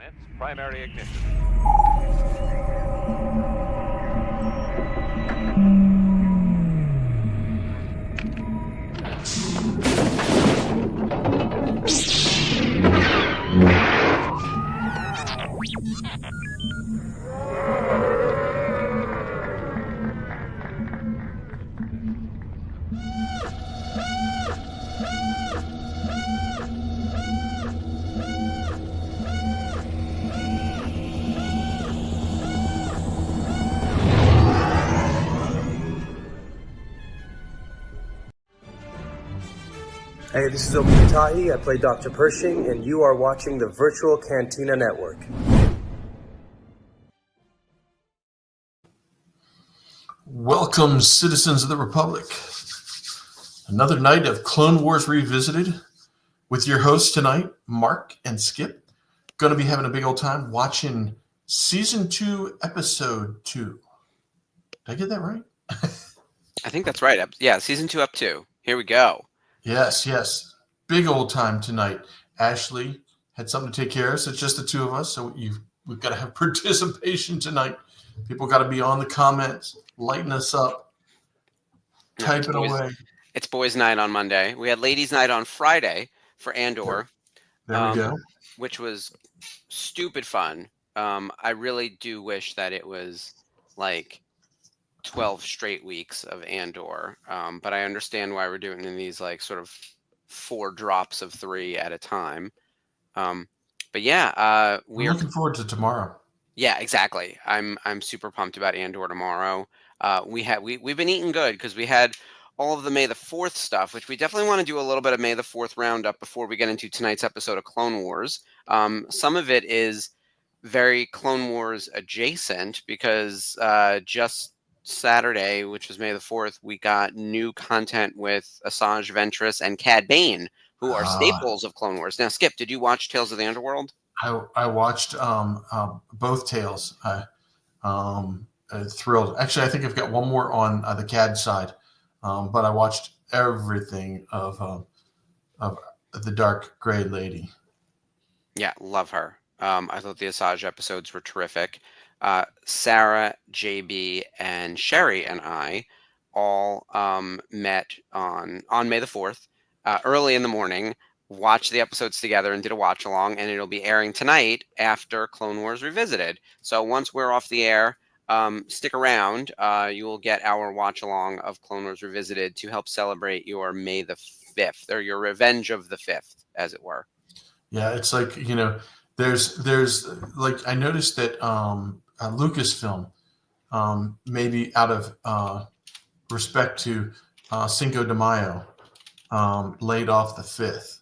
Commence primary ignition. Hey, this is Obi Tahi. I play Dr. Pershing, and you are watching the Virtual Cantina Network. Welcome, citizens of the Republic. Another night of Clone Wars Revisited with your hosts tonight, Mark and Skip. Going to be having a big old time watching Season 2, Episode 2. Did I get that right? I think that's right. Yeah, Season 2 up 2. Here we go. Yes. Big old time tonight. Ashley had something to take care of, so it's just the two of us. So we've got to have participation tonight. People got to be on the comments, lighten us up, type it away. It's boys' night on Monday. We had ladies' night on Friday for Andor. There we go. Which was stupid fun. I really do wish that it was like 12 straight weeks of Andor, but I understand why we're doing it in these like sort of 4 drops of 3 at a time. But yeah, we're looking forward to tomorrow. Yeah, exactly. I'm super pumped about Andor tomorrow. We've been eating good because we had all of the May the 4th stuff, which we definitely want to do a little bit of May the 4th roundup before we get into tonight's episode of Clone Wars. Some of it is very Clone Wars adjacent because just Saturday, which was May the 4th, we got new content with Asajj Ventress and Cad Bae, who are staples of Clone Wars. Now, Skip, did you watch Tales of the Underworld? I watched both Tales. Thrilled. Actually, I think I've got one more on the Cad side, but I watched everything of the Dark Gray Lady. Yeah, love her. I thought the Asajj episodes were terrific. Sarah, JB, and Sherry and I all met on May the 4th early in the morning, watched the episodes together and did a watch along, and it'll be airing tonight after Clone Wars Revisited. So once we're off the air, stick around. You will get our watch along of Clone Wars Revisited to help celebrate your May the 5th, or your Revenge of the 5th, as it were. Yeah, it's like, there's like, I noticed that Lucasfilm, maybe out of respect to Cinco de Mayo, laid off the 5th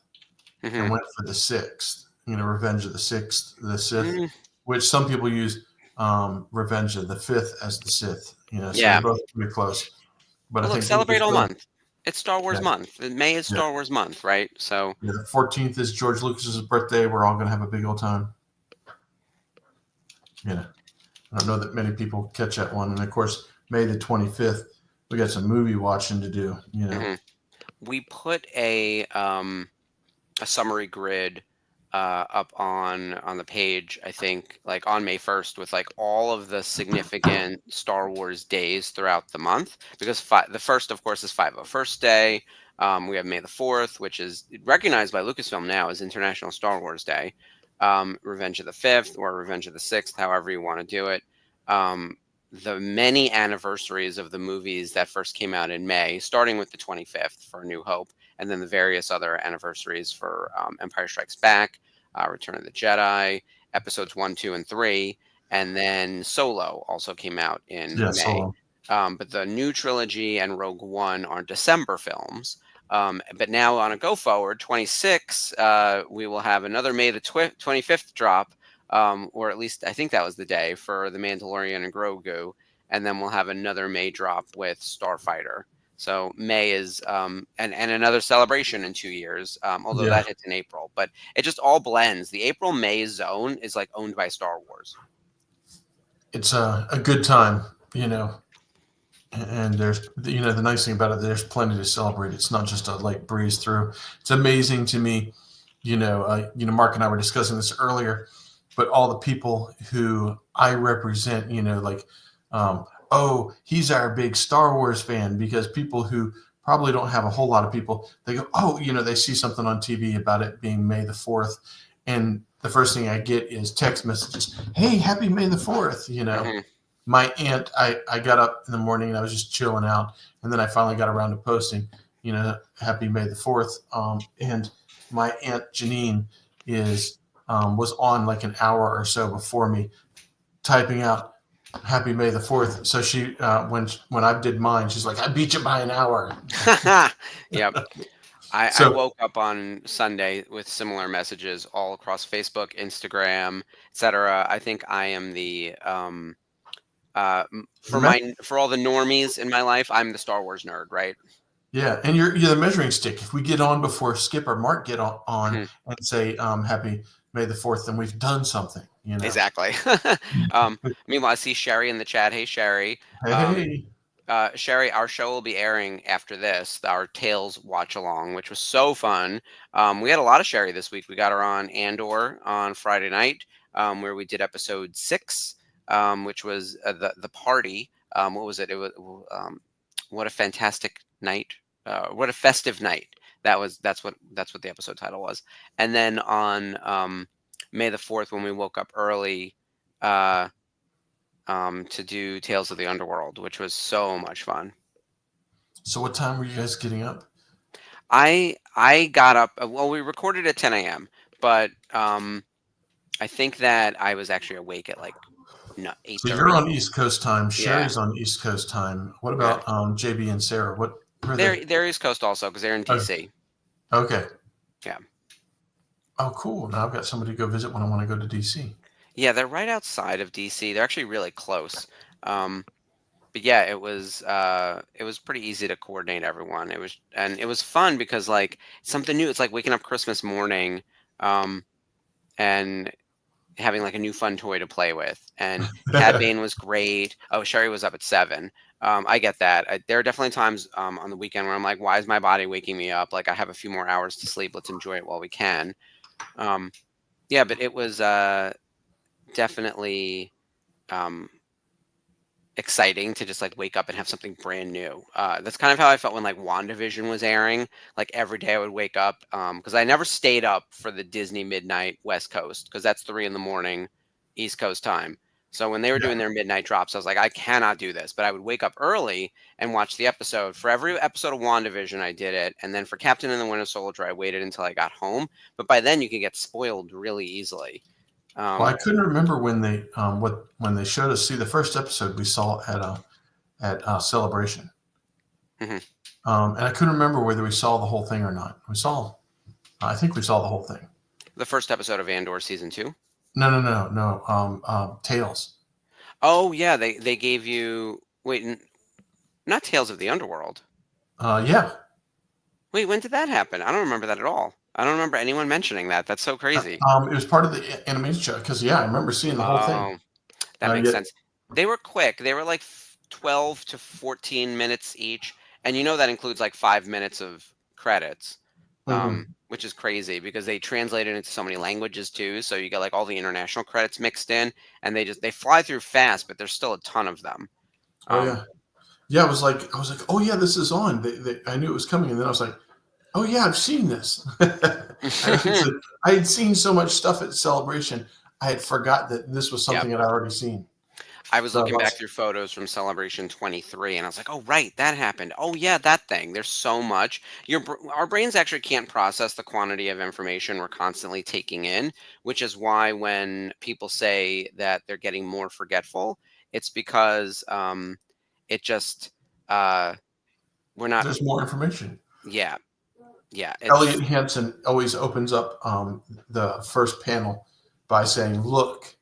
and went for the 6th. Revenge of the 6th, the Sith, which some people use Revenge of the 5th as the Sith. So they're both pretty close. But well, I think celebrate all month. It's Star Wars month. May is Star Wars month, right? So the 14th is George Lucas's birthday. We're all going to have a big old time. I don't know that many people catch that one. And of course, May the 25th, we got some movie watching to do. We put a summary grid up on the page, I think, like on May 1st, with like all of the significant Star Wars days throughout the month, because the first, of course, is 501st Day. We have May the 4th, which is recognized by Lucasfilm now as International Star Wars Day. Revenge of the 5th or Revenge of the 6th, however you want to do it. The many anniversaries of the movies that first came out in May, starting with the 25th for A New Hope, and then the various other anniversaries for Empire Strikes Back, Return of the Jedi, episodes 1, 2, and 3, and then Solo also came out in May. Solo. But the new trilogy and Rogue One are December films. But now on a go forward, 26, we will have another May the 25th drop, or at least I think that was the day for The Mandalorian and Grogu. And then we'll have another May drop with Starfighter. So May is, and another celebration in 2 years, although that hits in April. But it just all blends. The April-May zone is like owned by Star Wars. It's a good time, And there's, the nice thing about it, there's plenty to celebrate. It's not just a light breeze through. It's amazing to me, Mark and I were discussing this earlier, but all the people who I represent, like, oh, he's our big Star Wars fan, because people who probably don't have a whole lot of people, they go, oh, they see something on TV about it being May the 4th. And the first thing I get is text messages. Hey, happy May the 4th. My aunt, I got up in the morning and I was just chilling out. And then I finally got around to posting, happy May the 4th. And my aunt Janine was on like an hour or so before me, typing out happy May the 4th. So she, when I did mine, she's like, I beat you by an hour. Yep. I woke up on Sunday with similar messages all across Facebook, Instagram, etc. I think I am the for all the normies in my life, I'm the Star Wars nerd, right? Yeah, and you're the measuring stick. If we get on before Skip or Mark get on and say happy May the 4th, then we've done something. Exactly. Meanwhile, I see Sherry in the chat. Hey, Sherry. Hey. Sherry, our show will be airing after this, our Tales watch along, which was so fun. We had a lot of Sherry this week. We got her on Andor on Friday night, where we did episode 6, which was the party. What was it? It was what a fantastic night! What a festive night! That's what the episode title was. And then on May the 4th, when we woke up early, to do Tales of the Underworld, which was so much fun. So what time were you guys getting up? I got up. Well, we recorded at 10 a.m., but I think that I was actually awake at like 8:30. So you're on East Coast time. Sherry's on East Coast time. What about JB and Sarah? They're East Coast also, because they're in DC. Okay. Yeah. Oh, cool. Now I've got somebody to go visit when I want to go to DC. Yeah, they're right outside of DC. They're actually really close. But yeah, it was pretty easy to coordinate everyone. It was fun because like something new. It's like waking up Christmas morning, and having like a new fun toy to play with. And Cad Bae was great. Oh, Sherry was up at 7. I get that. There are definitely times on the weekend where I'm like, why is my body waking me up? Like I have a few more hours to sleep. Let's enjoy it while we can. Yeah, but it was definitely exciting to just like wake up and have something brand new. That's kind of how I felt when like WandaVision was airing. Like every day I would wake up because I never stayed up for the Disney midnight West Coast, because that's 3 a.m. East Coast time. So when they were doing their midnight drops, I was like, I cannot do this. But I would wake up early and watch the episode. For every episode of WandaVision, I did it. And then for Captain and the Winter Soldier, I waited until I got home. But by then you could get spoiled really easily. Well, I couldn't remember when they when they showed us. See, the first episode we saw at Celebration, and I couldn't remember whether we saw the whole thing or not. I think we saw the whole thing. The first episode of Andor season 2. No. Tales. Oh yeah, they gave you not Tales of the Underworld. Yeah. Wait, when did that happen? I don't remember that at all. I don't remember anyone mentioning that. That's so crazy. It was part of the animation show because I remember seeing the whole thing. That makes sense. They were quick. They were like 12 to 14 minutes each, and that includes like 5 minutes of credits, which is crazy because they translated into so many languages too. So you get like all the international credits mixed in, and they fly through fast, but there's still a ton of them. Yeah. I was like, oh yeah, this is on. I knew it was coming, and then I was like, oh yeah, I've seen this. I had seen so much stuff at Celebration, I had forgot that this was something I'd already seen. I was looking back through photos from Celebration 23, and I was like, oh, right, that happened. Oh, yeah, that thing. There's so much. Our brains actually can't process the quantity of information we're constantly taking in, which is why when people say that they're getting more forgetful, it's because it just we're not. There's more information. Yeah. Elliot Hansen always opens up the first panel by saying, look,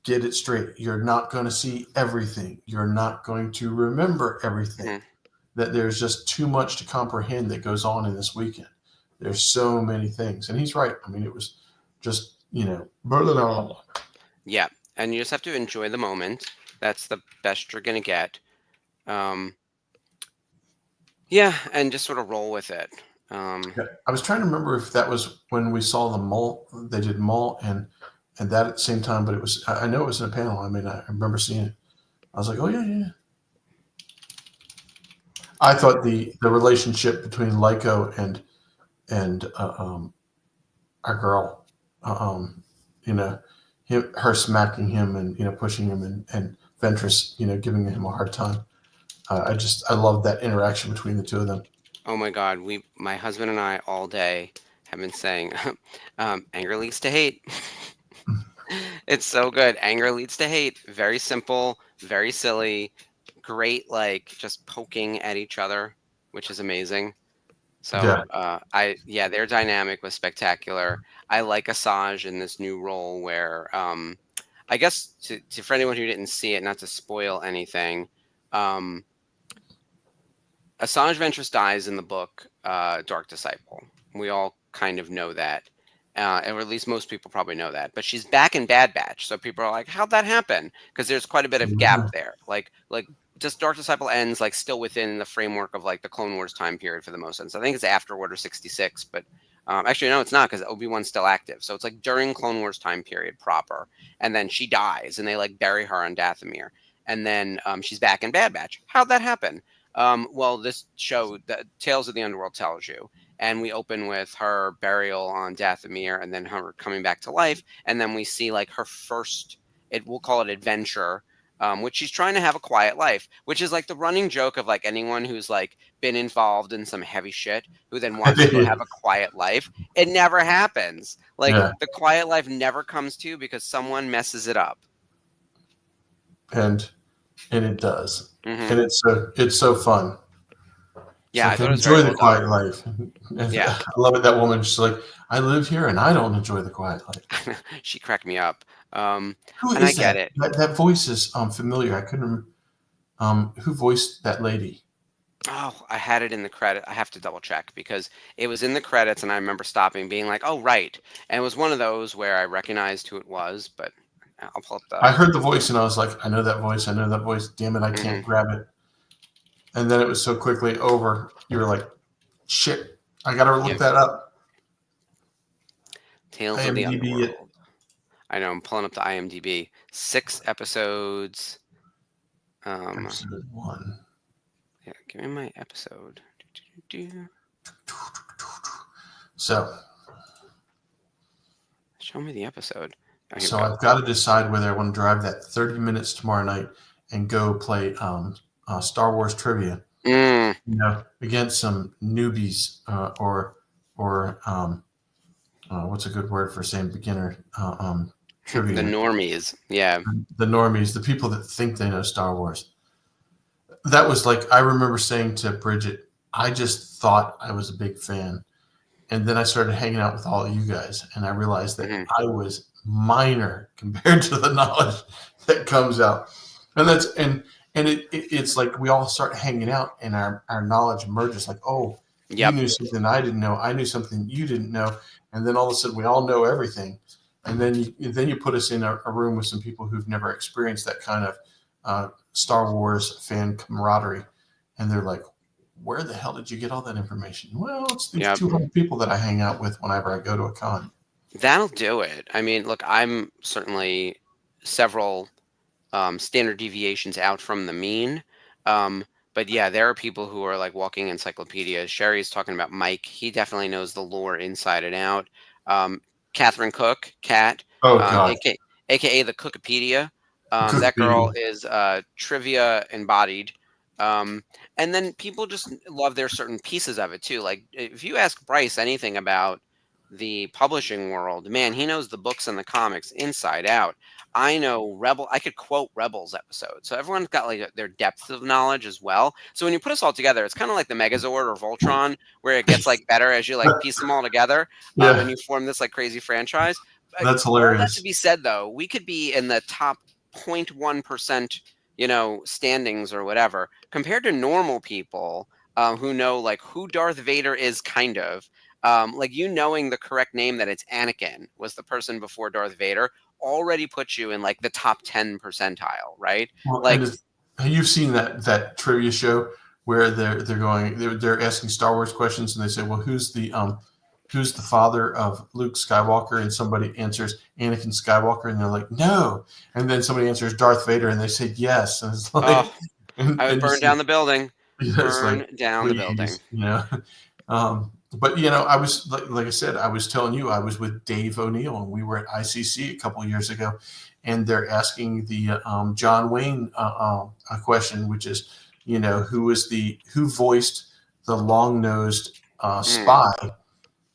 get it straight. You're not going to see everything. You're not going to remember everything. That there's just too much to comprehend that goes on in this weekend. There's so many things. And he's right. I mean, it was just, blah, blah, blah. Yeah. And you just have to enjoy the moment. That's the best you're going to get. Yeah. And just sort of roll with it. I was trying to remember if that was when we saw the Maul. They did Maul and and that at the same time. But it was, I know it was in a panel. I mean, I remember seeing it. I was like, oh yeah. I thought the relationship between Lyco and our girl, you know, her smacking him and pushing him, and Ventress giving him a hard time. I love that interaction between the two of them. Oh my God, my husband and I all day have been saying, anger leads to hate. It's so good. Anger leads to hate. Very simple, very silly, great, like just poking at each other, which is amazing. Yeah, So, their dynamic was spectacular. I like Asajj in this new role where, I guess for anyone who didn't see it, not to spoil anything, um, Asajj Ventress dies in the book Dark Disciple. We all kind of know that, or at least most people probably know that. But she's back in Bad Batch, so people are like, "How'd that happen?" Because there's quite a bit of gap there. Like just Dark Disciple ends like still within the framework of like the Clone Wars time period for the most sense. I think it's after Order 66, but actually no, it's not because Obi-Wan's still active. So it's like during Clone Wars time period proper, and then she dies, and they like bury her on Dathomir, and then she's back in Bad Batch. How'd that happen? Well, this show, the Tales of the Underworld, tells you. And we open with her burial on Dathomir and then her coming back to life. And then we see like her first, we'll call it adventure, which she's trying to have a quiet life, which is like the running joke of like anyone who's like been involved in some heavy shit who then wants to go have a quiet life. It never happens. Like yeah, the quiet life never comes to you because someone messes it up. and it does, Mm-hmm. and it's so fun. It's Yeah, I like, I thought it was very enjoy the well done. quiet life. And Yeah. I love it. That woman, she's like, I live here and I don't enjoy the quiet life. She cracked me up. Who And I is get that? it. That voice is familiar. I couldn't remember who voiced that lady. Oh, I had it in the credit. I have to double check because it was in the credits, and I remember stopping, being like, "Oh, right." And it was one of those where I recognized who it was, but I'll pull up I the. heard the voice and I was like, I know that voice. I know that voice. Damn it, I Hmm. can't grab it. And then it was so quickly over. You were like, shit, I got to look Yep. that up. Tales of the IMDb it. Underworld. I know. I'm pulling up the IMDb. 6 episodes. Episode 1. Yeah. Give me my episode. So Show me the episode. Oh, here we So go. I've got to decide whether I want to drive that 30 minutes tomorrow night and go play Star Wars trivia, Mm, against some newbies, or what's a good word for saying beginner, the trivia. normies. Yeah. The normies, the people that think they know Star Wars. That was like, I remember saying to Bridget, I just thought I was a big fan. And then I started hanging out with all of you guys, and I realized that Hmm. I was minor compared to the knowledge that comes out. And it's like we all start hanging out, and our knowledge merges. Like, oh, you Yep. knew something I didn't know. I knew something you didn't know, and then all of a sudden we all know everything. And then you put us in a room with some people who've never experienced that kind of Star Wars fan camaraderie, and they're like, where the hell did you get all that information? Well, it's these Yep. 200 people that I hang out with whenever I go to a con. That'll do it. I mean, look, I'm certainly several standard deviations out from the mean. But yeah, there are people who are like walking encyclopedias. Sherry's talking about Mike. He definitely knows the lore inside and out. Catherine Cook, Cat, Oh God, aka the Cookopedia. That girl Wikipedia. is trivia embodied. Um, and then people just love their certain pieces of it too. Like if you ask Bryce anything about the publishing world, man, he knows the books and the comics inside out. I know Rebel. I could quote Rebels episodes. So everyone's got like their depth of knowledge as well. So when you put us all together, it's kind of like the Megazord or Voltron, where it gets like better as you like piece them all together, and Yeah, you form this like crazy franchise. that's All that to hilarious. be said, though, we could be in the top 0.1%, standings or whatever, compared to normal people who know like who Darth Vader is, kind of. Like knowing the correct name that it's Anakin was the person before Darth Vader already puts you in like the top 10 percentile, right? Well, Like, you've seen that trivia show where they're asking Star Wars questions, and they say, well, who's the who's the father of Luke Skywalker, and somebody answers Anakin Skywalker, and they're like, no, and then somebody answers Darth Vader, and they say yes, and it's like, Oh, and, I would and you burn see, down the building. it's like, Burn down the building. please, but I was like I said, I was telling you, I was with Dave O'Neill, and we were at ICC a couple of years ago, and they're asking the John Wayne a question, which is, who voiced the long-nosed spy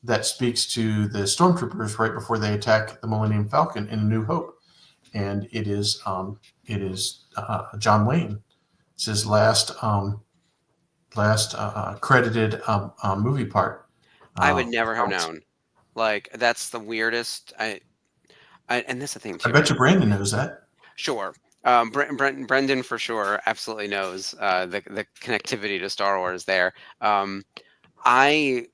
that speaks to the stormtroopers right before they attack the Millennium Falcon in A New Hope, and it is John Wayne. It's his last credited movie part. I would never have known. Like, that's the weirdest. And that's the thing I too, bet right? you Brandon knows that. Sure. Brendan for sure absolutely knows the connectivity to Star Wars there. I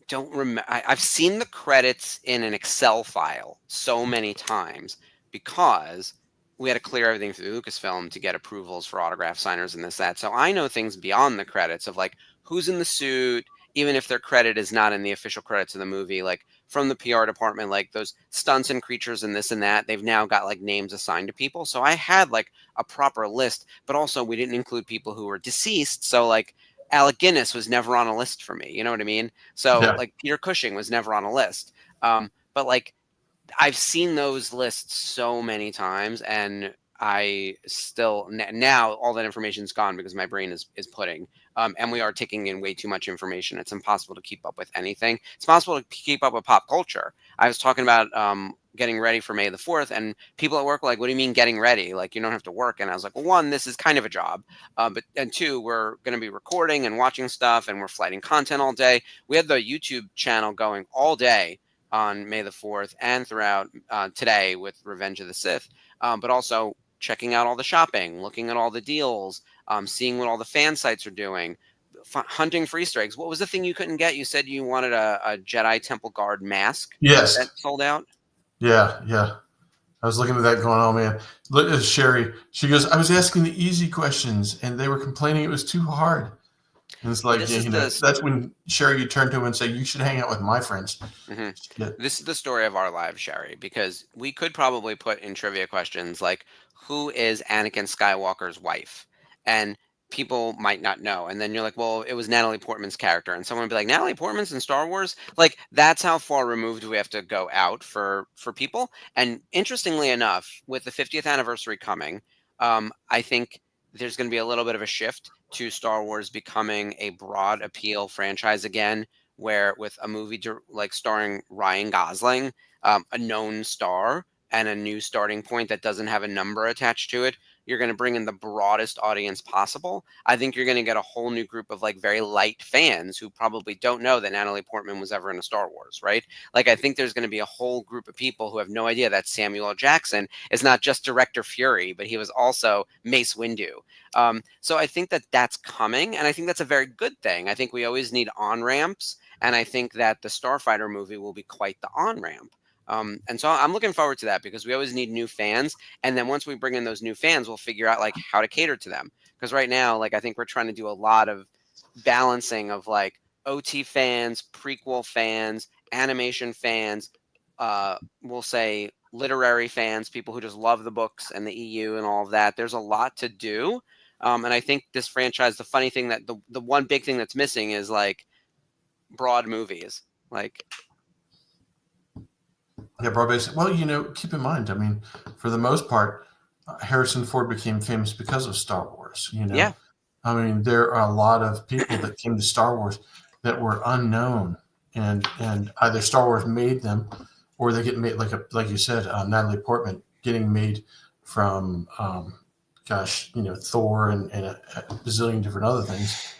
don't remember. I've seen the credits in an Excel file so many times because we had to clear everything through Lucasfilm to get approvals for autograph signers and this, that. So I know things beyond the credits of like who's in the suit, even if their credit is not in the official credits of the movie, like from the PR department, like those stunts and creatures and this and that. They've now got like names assigned to people. So I had like a proper list, but also we didn't include people who were deceased. So like Alec Guinness was never on a list for me. You know what I mean? So Yeah. like Peter Cushing was never on a list. But like I've seen those lists so many times, and I still now all that information's gone because my brain is pudding. And we are taking in way too much information. It's impossible to keep up with anything. It's possible to keep up with pop culture. I was talking about getting ready for May the 4th, and people at work were like, what do you mean getting ready? Like, you don't have to work. And I was like, well, one, this is kind of a job. And two, we're going to be recording and watching stuff, and we're flighting content all day. We had the YouTube channel going all day on May the 4th and throughout today with Revenge of the Sith, but also checking out all the shopping, looking at all the deals, seeing what all the fan sites are doing, hunting free strikes. What was the thing you couldn't get? You said you wanted a Jedi Temple Guard mask Yes. that sold out? Yeah. I was looking at that going, oh, man. Look at Sherry. She goes, I was asking the easy questions, and they were complaining it was too hard. And it's like, that's when, Sherry, you turn to him and say, you should hang out with my friends. Mm-hmm. This is the story of our lives, Sherry, because we could probably put in trivia questions like, who is Anakin Skywalker's wife? And people might not know. And then you're like, well, it was Natalie Portman's character. And someone would be like, Natalie Portman's in Star Wars? Like, that's how far removed we have to go out for people. And interestingly enough, with the 50th anniversary coming, I think there's going to be a little bit of a shift to Star Wars becoming a broad appeal franchise again, where with a movie like starring Ryan Gosling, a known star and a new starting point that doesn't have a number attached to it, you're going to bring in the broadest audience possible. I think you're going to get a whole new group of like very light fans who probably don't know that Natalie Portman was ever in a Star Wars, right? Like, I think there's going to be a whole group of people who have no idea that Samuel L. Jackson is not just Director Fury, but he was also Mace Windu. So I think that that's coming, and I think that's a very good thing. I think we always need on-ramps, and I think that the Starfighter movie will be quite the on-ramp. And so I'm looking forward to that because we always need new fans. And then once we bring in those new fans, we'll figure out like how to cater to them. Because right now, like, I think we're trying to do a lot of balancing of like OT fans, prequel fans, animation fans, we'll say literary fans, people who just love the books and the EU and all of that. There's a lot to do. And I think this franchise, the funny thing that the one big thing that's missing is like broad movies. Like, yeah, broad-based. Well, keep in mind, I mean, for the most part, Harrison Ford became famous because of Star Wars. Yeah. I mean, there are a lot of people that came to Star Wars that were unknown, and either Star Wars made them, or they get made like you said, Natalie Portman getting made from, Thor and a bazillion different other things.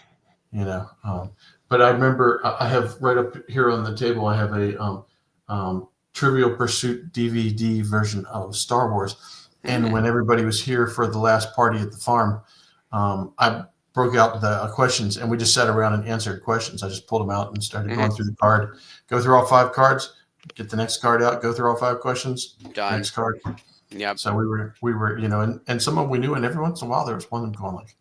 But I remember I have right up here on the table, I have a Trivial Pursuit DVD version of Star Wars. And when everybody was here for the last party at the farm, I broke out the questions, and we just sat around and answered questions. I just pulled them out and started going through the card, go through all 5 cards, get the next card out, go through all 5 questions, done. Next card. Yep. So we were, and some of them we knew, and every once in a while there was one of them going like,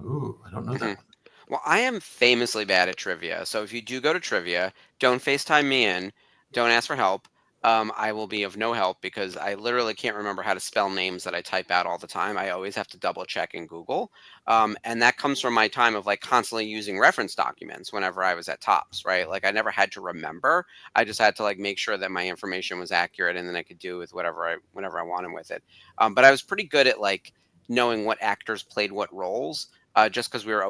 ooh, I don't know that one. Well, I am famously bad at trivia. So if you do go to trivia, don't FaceTime me in. Don't ask for help. I will be of no help because I literally can't remember how to spell names that I type out all the time. I always have to double check in Google. And that comes from my time of like constantly using reference documents whenever I was at Tops, right? Like I never had to remember. I just had to like make sure that my information was accurate and then I could do with whatever I wanted with it. But I was pretty good at like knowing what actors played what roles just because we were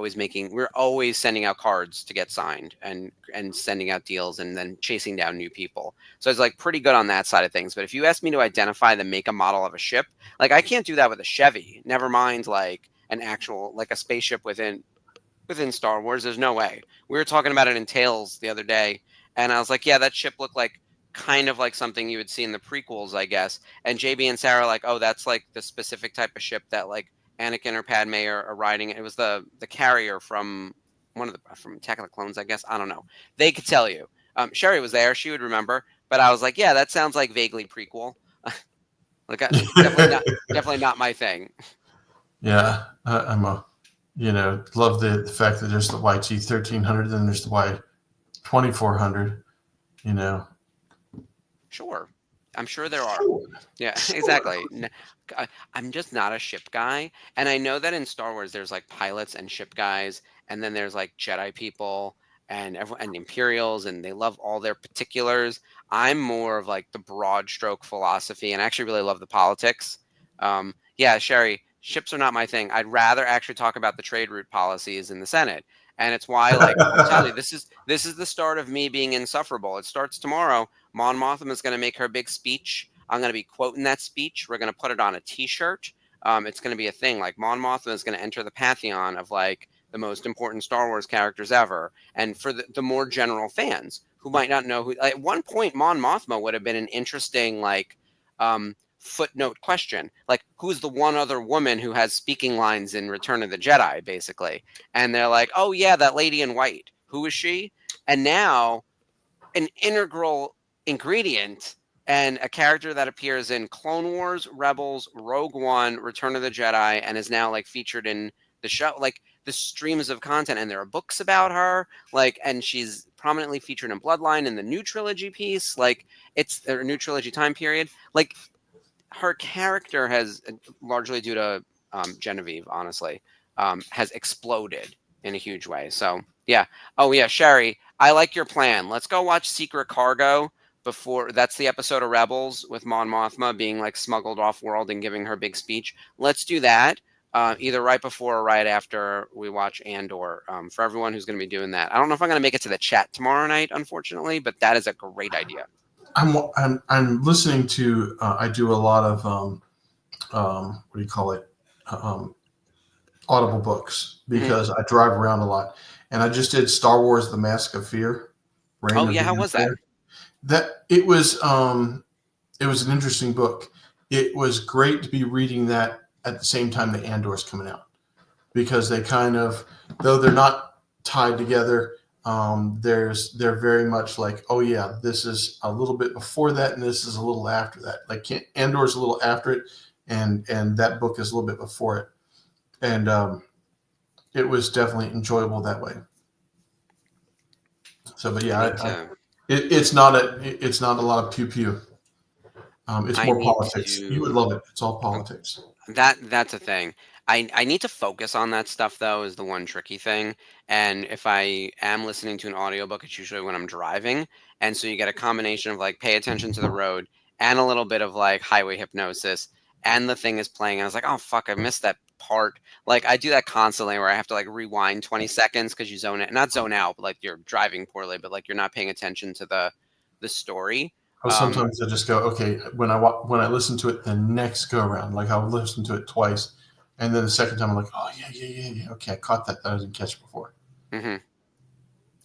always sending out cards to get signed and sending out deals and then chasing down new people. So it's like pretty good on that side of things. But if you ask me to identify the make and model of a ship, like I can't do that with a Chevy. Never mind like an actual like a spaceship within Star Wars. There's no way. We were talking about it in Tales the other day, and I was like, yeah, that ship looked like kind of like something you would see in the prequels, I guess. And JB and Sarah are like, oh, that's like the specific type of ship that like Anakin or Padme are riding. It was the carrier from from Attack of the Clones, I guess. I don't know. They could tell you. Sherry was there; she would remember. But I was like, yeah, that sounds like vaguely prequel. Like definitely not my thing. Yeah, I'm a, love the fact that there's the YT 1300, then there's the Y 2400. Sure. I'm sure there are. Sure. Yeah, exactly. I'm just not a ship guy. And I know that in Star Wars, there's like pilots and ship guys, and then there's like Jedi people and Imperials, and they love all their particulars. I'm more of like the broad stroke philosophy, and I actually really love the politics. Yeah, Sherry, ships are not my thing. I'd rather actually talk about the trade route policies in the Senate. And it's why, like, I'm telling you, this is the start of me being insufferable. It starts tomorrow. Mon Mothma is going to make her big speech. I'm going to be quoting that speech. We're going to put it on a T-shirt. It's going to be a thing. Like Mon Mothma is going to enter the pantheon of like the most important Star Wars characters ever. And for the more general fans who might not know who, at one point, Mon Mothma would have been an interesting like footnote question. Like, who's the one other woman who has speaking lines in Return of the Jedi, basically? And they're like, oh yeah, that lady in white. Who is she? And now an integral ingredient and a character that appears in Clone Wars, Rebels, Rogue One, Return of the Jedi, and is now like featured in the show, like the streams of content. And there are books about her, like, and she's prominently featured in Bloodline in the new trilogy piece, like it's a new trilogy time period. Like her character has, largely due to Genevieve, honestly, has exploded in a huge way. So yeah. Oh yeah, Sherry, I like your plan. Let's go watch Secret Cargo before. That's the episode of Rebels with Mon Mothma being like smuggled off world and giving her big speech. Let's do that. Either right before or right after we watch Andor. For everyone who's going to be doing that, I don't know if I'm going to make it to the chat tomorrow night, unfortunately, but that is a great idea. I'm listening to. I do a lot of what do you call it? Audible books because I drive around a lot, and I just did Star Wars: The Mask of Fear. Oh yeah, how was that? It was an interesting book. It was great to be reading that at the same time the Andor's coming out, because they kind of, though they're not tied together, they're very much like, oh yeah, this is a little bit before that and this is a little after that. Like Andor's a little after it, and that book is a little bit before it, and it was definitely enjoyable that way. So, but yeah, it's not a lot of pew pew. It's more politics. You would love it. It's all politics. That's a thing. I need to focus on that stuff though, is the one tricky thing. And if I am listening to an audiobook, it's usually when I'm driving. And so you get a combination of like pay attention to the road and a little bit of like highway hypnosis, and the thing is playing. And I was like, oh fuck, I missed that part. Like I do that constantly where I have to like rewind 20 seconds because you zone it, not zone out, but like you're driving poorly, but like you're not paying attention to the story. Sometimes I just go, okay, when I listen to it the next go around, like I'll listen to it twice, and then the second time I'm like, oh yeah, okay, I caught that I didn't catch before. Mm-hmm.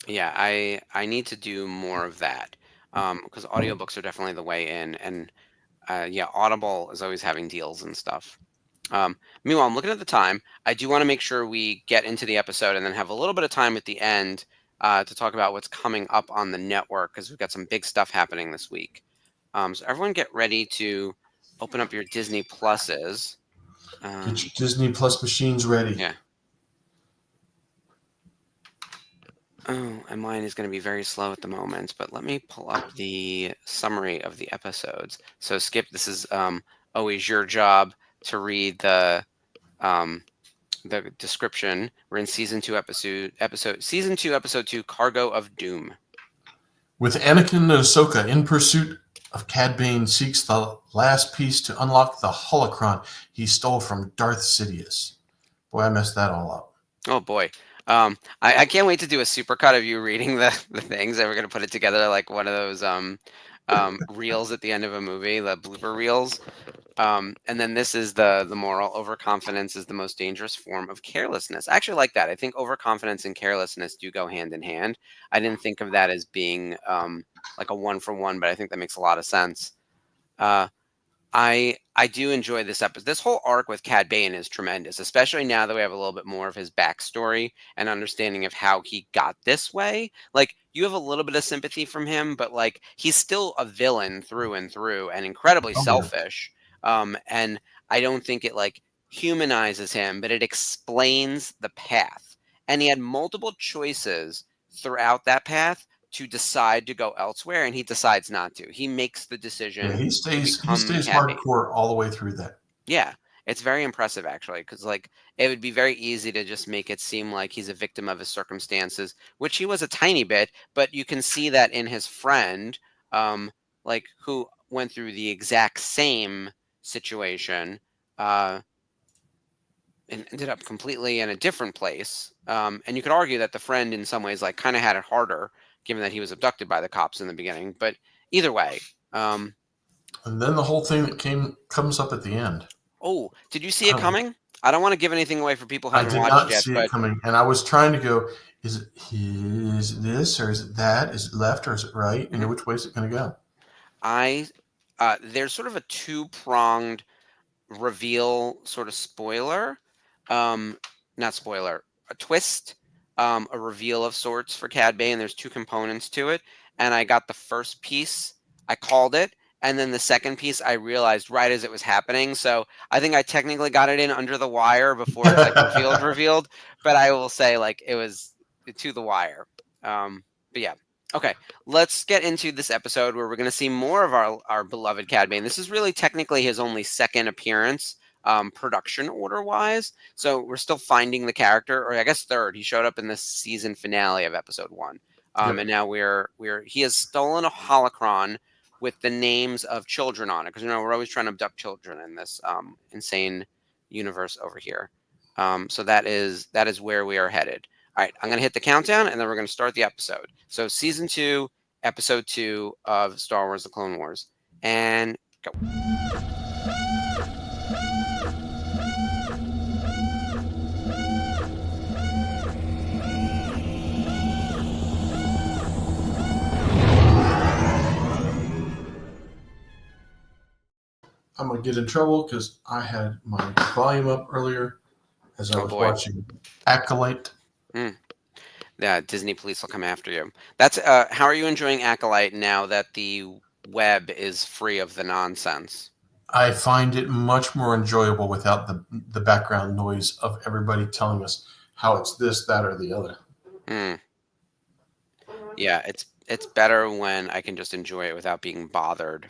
Yeah, I need to do more of that because audiobooks are definitely the way in, and yeah, Audible is always having deals and stuff. Meanwhile, I'm looking at the time. I do want to make sure we get into the episode and then have a little bit of time at the end to talk about what's coming up on the network, because we've got some big stuff happening this week. So everyone get ready to open up your Disney Pluses. Get your Disney Plus machines ready. Yeah. Oh, and mine is going to be very slow at the moment, but let me pull up the summary of the episodes. So, Skip, this is always your job to read um, the description. We're in season two, episode 2, Cargo of Doom. With Anakin and Ahsoka in pursuit of Cad Bane seeks the last piece to unlock the holocron he stole from Darth Sidious. Boy, I messed that all up. Oh boy. I can't wait to do a supercut of you reading the things, and we're gonna put it together like one of those reels at the end of a movie, the blooper reels. And then this is the moral: overconfidence is the most dangerous form of carelessness. I actually like that. I think overconfidence and carelessness do go hand in hand. I didn't think of that as being like a one for one, but I think that makes a lot of sense. Uh, I do enjoy this episode. This whole arc with Cad Bane is tremendous, especially now that we have a little bit more of his backstory and understanding of how he got this way. Like, you have a little bit of sympathy from him, but like he's still a villain through and through and incredibly Oh, yeah. selfish. And I don't think it like humanizes him, but it explains the path. And he had multiple choices throughout that path to decide to go elsewhere, and he decides not to. He makes the Yeah, decision he to stays become Cad Bane. hardcore all the way through that. Yeah, it's very impressive actually, because like it would be very easy to just make it seem like he's a victim of his circumstances, which he was a tiny bit, but you can see that in his friend, like who went through the exact same situation, uh, and ended up completely in a different place. And you could argue that the friend, in some ways, like kind of had it harder, given that he was abducted by the cops in the beginning. But either way, And then the whole thing that comes up at the end. oh, did you see it coming? I don't want to give anything away for people who I haven't did watched not yet, see it but coming, and I was trying to go. Is it this or is it that? Is it left or is it right? mhm, Which way is it going to go? I there's sort of a two-pronged reveal sort of spoiler. Um, not spoiler, a twist, a reveal of sorts for Cad Bane. There's two components to it, and I got the first piece, I called it, and then the second piece I realized right as it was happening. So I think I technically got it in under the wire before it's like revealed, but I will say like it was to the wire. But yeah. Okay, let's get into this episode where we're going to see more of our beloved Cad Bane. This is really technically his only second appearance, production order wise. So we're still finding the character, or I guess third. He showed up in the season finale of episode 1, Yep. and now he has stolen a holocron with the names of children on it, because we're always trying to abduct children in this insane universe over here. So that is where we are headed. All right, I'm going to hit the countdown, and then we're going to start the episode. So, season 2, episode 2 of Star Wars: The Clone Wars, and go. I'm going to get in trouble because I had my volume up earlier as I Oh was boy. watching Acolyte. Yeah, Disney police will come after you. That's how are you enjoying Acolyte now that the web is free of the nonsense? I find it much more enjoyable without the background noise of everybody telling us how it's this, that, or the other. Mm. Yeah, it's better when I can just enjoy it without being bothered.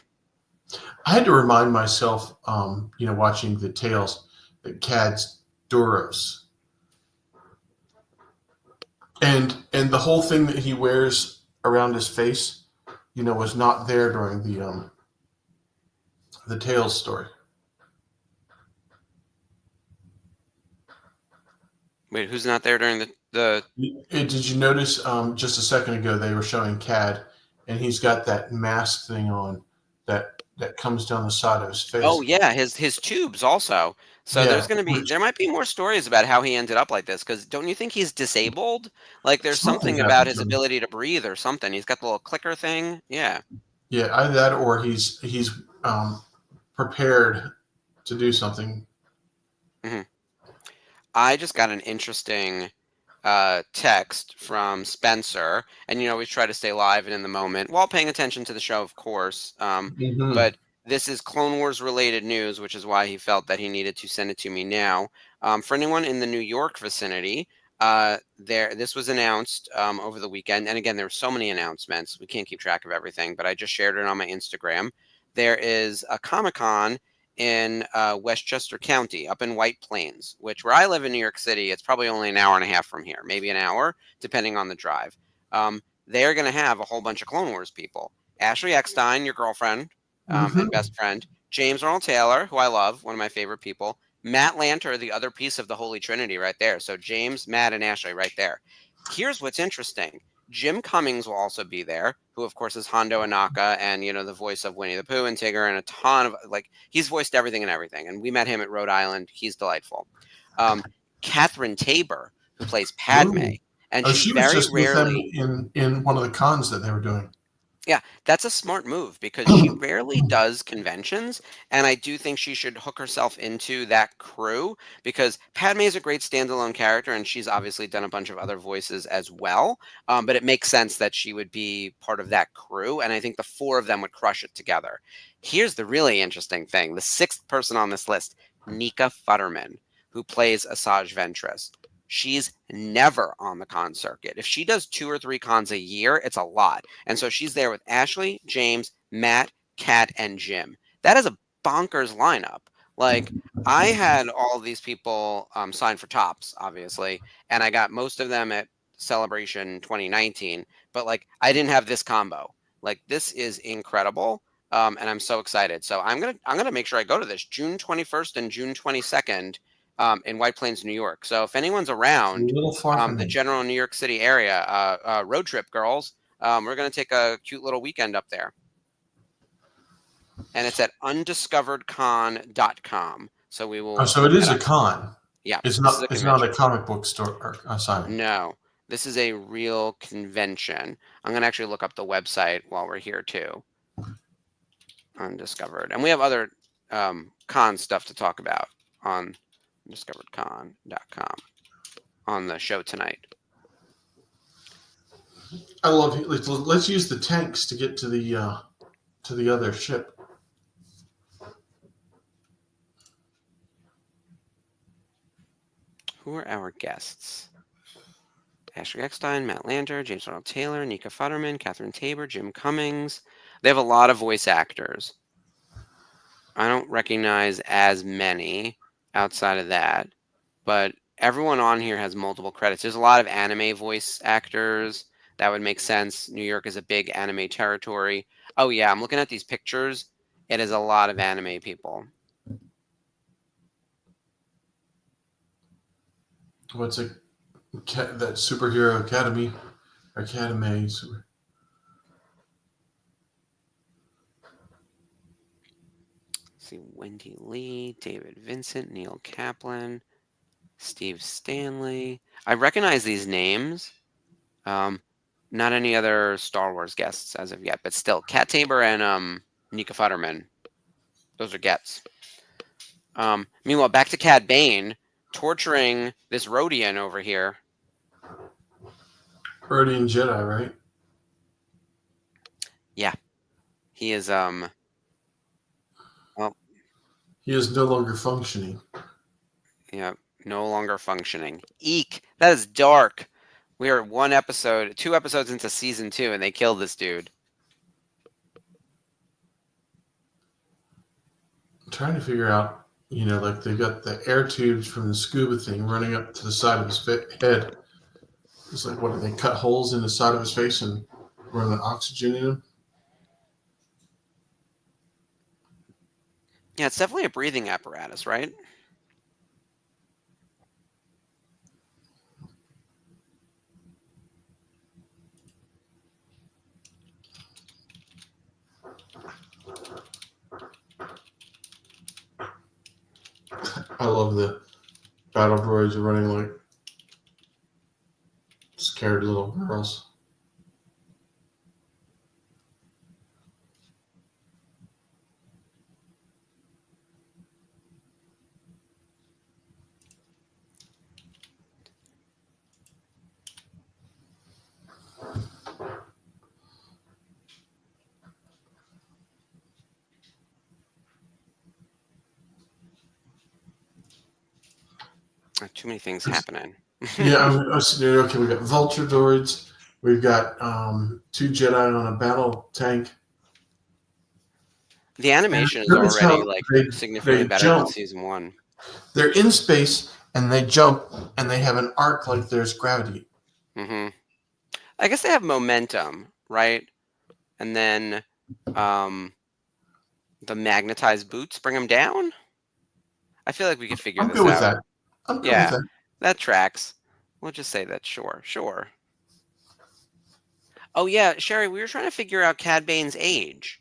I had to remind myself, watching the Tales, that Cad's Duros, and the whole thing that he wears around his face, was not there during the Tales story. Wait, who's not there during the Did you notice just a second ago they were showing Cad, and he's got that mask thing on that comes down the side of his face. Oh yeah, his tubes also. So Yeah, there might be more stories about how he ended up like this, because don't you think he's disabled? Like there's something something about happened his to him. ability to breathe or something. He's got the little clicker thing. Yeah. Yeah, either that or he's prepared to do something. hmm I just got an interesting text from Spencer, and we try to stay live and in the moment while paying attention to the show, of course. Mm-hmm. But this is Clone Wars related news, which is why he felt that he needed to send it to me now. For anyone in the New York vicinity, This was announced over the weekend, and again, there were so many announcements, we can't keep track of everything, but I just shared it on my Instagram. There is a Comic-Con in Westchester County, up in White Plains, which where I live in New York City, it's probably only an hour and a half from here, maybe an hour, depending on the drive. They're going to have a whole bunch of Clone Wars people. Ashley Eckstein, your girlfriend and best friend, James Earl Taylor, who I love, one of my favorite people, Matt Lanter, the other piece of the Holy Trinity right there. So James, Matt, and Ashley right there. Here's what's interesting. Jim Cummings will also be there, who of course is Hondo Anaka and, you know, the voice of Winnie the Pooh and Tigger and a ton of, like, he's voiced everything and everything. And we met him at Rhode Island. He's delightful. Catherine Tabor, who plays Padme. Ooh. And Oh, she she was very just with them rarely, in one of the cons that they were doing. yeah, that's a smart move because she rarely does conventions, and I do think she should hook herself into that crew because Padme is a great standalone character, and she's obviously done a bunch of other voices as well. But it makes sense that she would be part of that crew, and I think the four of them would crush it together. Here's the really interesting thing: the sixth person on this list, Nika Futterman, who plays Asajj Ventress. She's never on the con circuit. If she does 2 or 3 cons a year, it's a lot. And so she's there with Ashley, James, Matt, Kat, and Jim. That is a bonkers lineup. Like, I had all these people signed for Tops, obviously, and I got most of them at Celebration 2019. But like, I didn't have this combo. Like, this is incredible, and I'm so excited. So I'm gonna make sure I go to this June 21st and June 22nd in White Plains, New York. So if anyone's around A little far from the me. general New York City area, road trip, girls, we're going to take a cute little weekend up there. And it's at undiscoveredcon.com. So we will. Oh, so it is a con. Yeah, It's this is a not. It's not convention. a comic book store or assignment. No, this is a real convention. I'm going to actually look up the website while we're here too. Undiscovered. And we have other con stuff to talk about on undiscoveredcon.com on the show tonight. I love it. Let's use the tanks to get to the other ship. Who are our guests? Ashley Eckstein, Matt Lanter, James Arnold Taylor, Nika Futterman, Catherine Tabor, Jim Cummings. They have a lot of voice actors. I don't recognize as many outside of that, but everyone on here has multiple credits. There's a lot of anime voice actors. That would make sense. New York is a big anime territory. Oh yeah, I'm looking at these pictures. It is a lot of anime people. What's it? That superhero academy. See, Wendy Lee, David Vincent, Neil Kaplan, Steve Stanley. I recognize these names. Not any other Star Wars guests as of yet, but still, Kat Tabor and Nika Futterman. Those are gets. Meanwhile, back to Cad Bae torturing this Rhodian over here. Rhodian Jedi, right? Yeah, he is. He is no longer functioning. Yeah, no longer functioning. Eek, that is dark. We are 2 episodes into season 2, and they killed this dude. I'm trying to figure out, like they've got the air tubes from the scuba thing running up to the side of his head. It's like, what, did they cut holes in the side of his face and run the oxygen in him? Yeah, it's definitely a breathing apparatus, right? I love the battle droids are running like scared little girls. Too many things happening. Yeah, I was sitting there, okay, we got vulture droids. We've got 2 Jedi on a battle tank. The And animation is notice already how like they significantly they better than jump. season one. They're in space and they jump and they have an arc like there's gravity. Hmm. I guess they have momentum, right? And then um, the magnetized boots bring them down. I feel like we could figure I'm this good with out. that. I'm good with Yeah, that. that tracks. We'll just say that. Sure, sure. Oh yeah, Sherry, we were trying to figure out Cad Bane's age.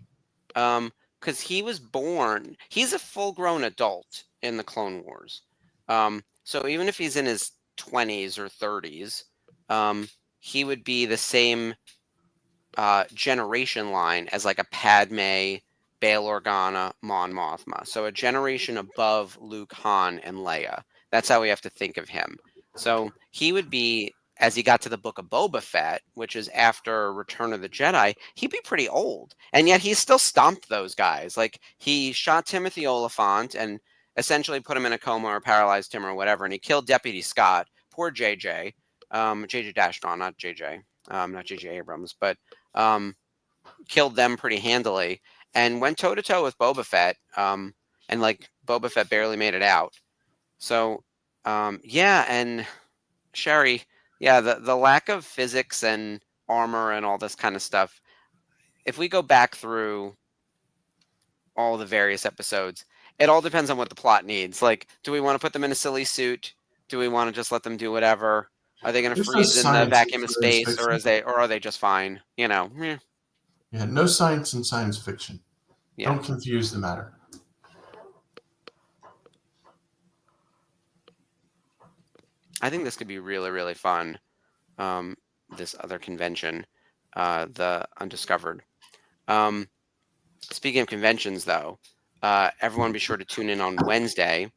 Because he was born, he's a full-grown adult in the Clone Wars. So even if he's in his 20s or 30s, he would be the same generation line as like a Padme, Bail Organa, Mon Mothma. So a generation above Luke, Han, and Leia. That's how we have to think of him. So he would be, as he got to the book of Boba Fett, which is after Return of the Jedi, he'd be pretty old. And yet he still stomped those guys. Like he shot Timothy Oliphant and essentially put him in a coma or paralyzed him or whatever. And he killed Deputy Scott. Poor JJ. JJ Dashnaw, not JJ. Not JJ Abrams, but um, killed them pretty handily and went toe to toe with Boba Fett. And like Boba Fett barely made it out. So yeah, and Sherry, yeah, the lack of physics and armor and all this kind of stuff. If we go back through all the various episodes, it all depends on what the plot needs. Like, do we want to put them in a silly suit? Do we want to just let them do whatever? Are they going to There's no freeze in the science in vacuum of science space, or fiction. are they just fine? You know, Yeah, no science in science fiction. yeah. Don't confuse the matter. I think this could be really, really fun. This other convention, the Undiscovered. Um, Speaking of conventions, though, everyone be sure to tune in on Wednesday.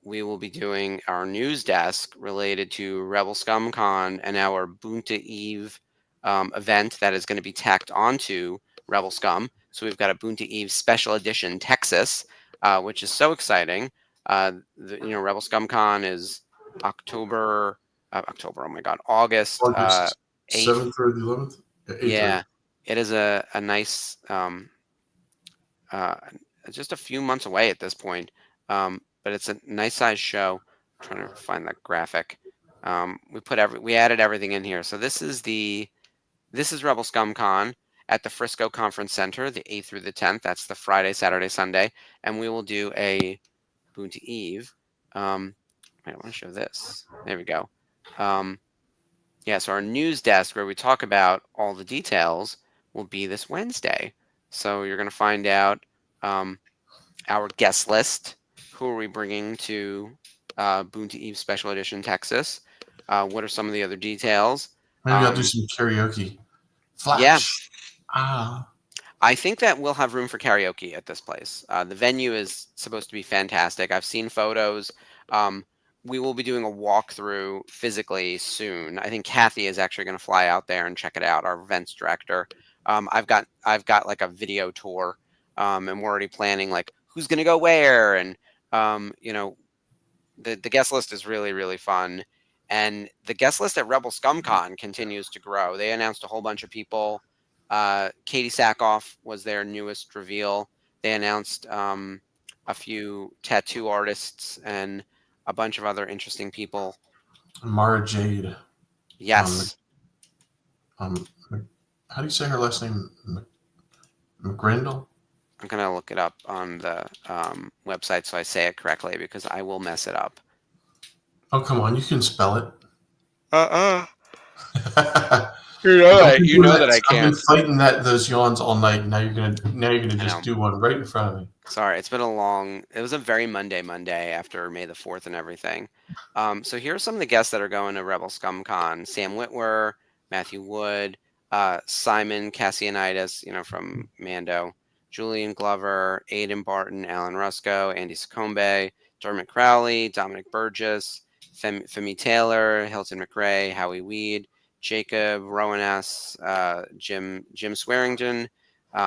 We will be doing our news desk related to Rebel Scum Con and our Bunta Eve event that is going to be tacked onto Rebel Scum. So we've got a Bunta Eve special edition Texas, which is so exciting. Rebel Scum Con is October. Oh my God, August August 8th. 7th or the 11th? 8th or Yeah, it is a nice uh, just a few months away at this point. But it's a nice size show. I'm trying to find that graphic. We added everything in here. So this is Rebel Scum Con at the Frisco Conference Center, the 8th through the 10th. That's the Friday, Saturday, Sunday, and we will do a Boonty Eve. I want to show this. There we go. Yeah, so our news desk where we talk about all the details will be this Wednesday. So you're going to find out our guest list. Who are we bringing to Boonty Eve Special Edition Texas? What are some of the other details? Maybe I'll do some karaoke. Yeah, Flash. Ah. I think that we'll have room for karaoke at this place. The venue is supposed to be fantastic. I've seen photos. Um, we will be doing a walkthrough physically soon. I think Kathy is actually going to fly out there and check it out. Our events director. I've got like a video tour, and we're already planning like who's going to go where, and the guest list is really really fun, and the guest list at Rebel ScumCon continues to grow. They announced a whole bunch of people. Katie Sackhoff was their newest reveal. They announced a few tattoo artists and a bunch of other interesting people. Mara Jade. Yes. Um, how do you say her last name? McGrindle? I'm going to look it up on the website so I say it correctly because I will mess it up. Oh, come on. You can spell it. You know that I I've can't. been fighting those yawns all night. Now you're gonna just do one right in front of me. Sorry, it was a very Monday after May the 4th and everything. So here are some of the guests that are going to Rebel ScumCon. Sam Witwer, Matthew Wood, Simon Cassianitis, from Mando, Julian Glover, Aidan Barton, Alan Rusco, Andy Secombe, Dermot Crowley, Dominic Burgess, Femi Taylor, Hilton McRae, Howie Weed, Jacob Rowanas, Jim Swearingen,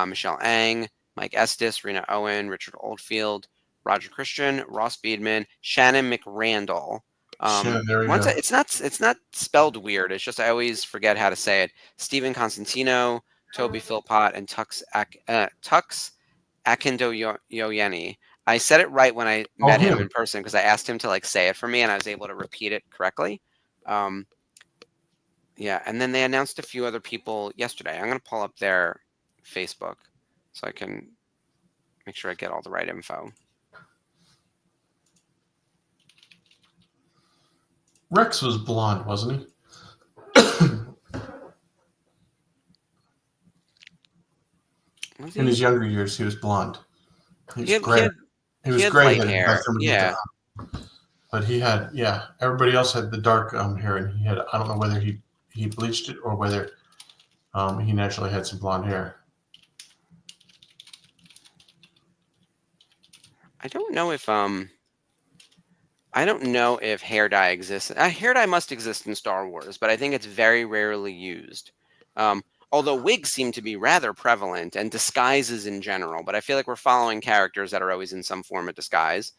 Michelle Ang, Mike Estes, Rena Owen, Richard Oldfield, Roger Christian, Ross Beedman, Shannon McRandall, Yeah, there we Once go. it's not spelled weird. It's just I always forget how to say it. Stephen Constantino, Toby Philpott, and Tux Akindoyoyeni. I said it right when I Oh, met him in him. person because I asked him to like say it for me, and I was able to repeat it correctly. Um, yeah, and then they announced a few other people yesterday. I'm gonna pull up their Facebook so I can make sure I get all the right info. Rex was blonde, wasn't he? Was In his he? younger years, he was blonde. He He was had he gray. had He he was had gray light headed by hair. somebody with Yeah. but he had, yeah. Everybody else had the dark hair, and he had. I don't know whether he bleached it or whether he naturally had some blonde hair. I don't know if hair dye exists. Hair dye must exist in Star Wars, but I think it's very rarely used. Um, although wigs seem to be rather prevalent and disguises in general, but I feel like we're following characters that are always in some form of disguise.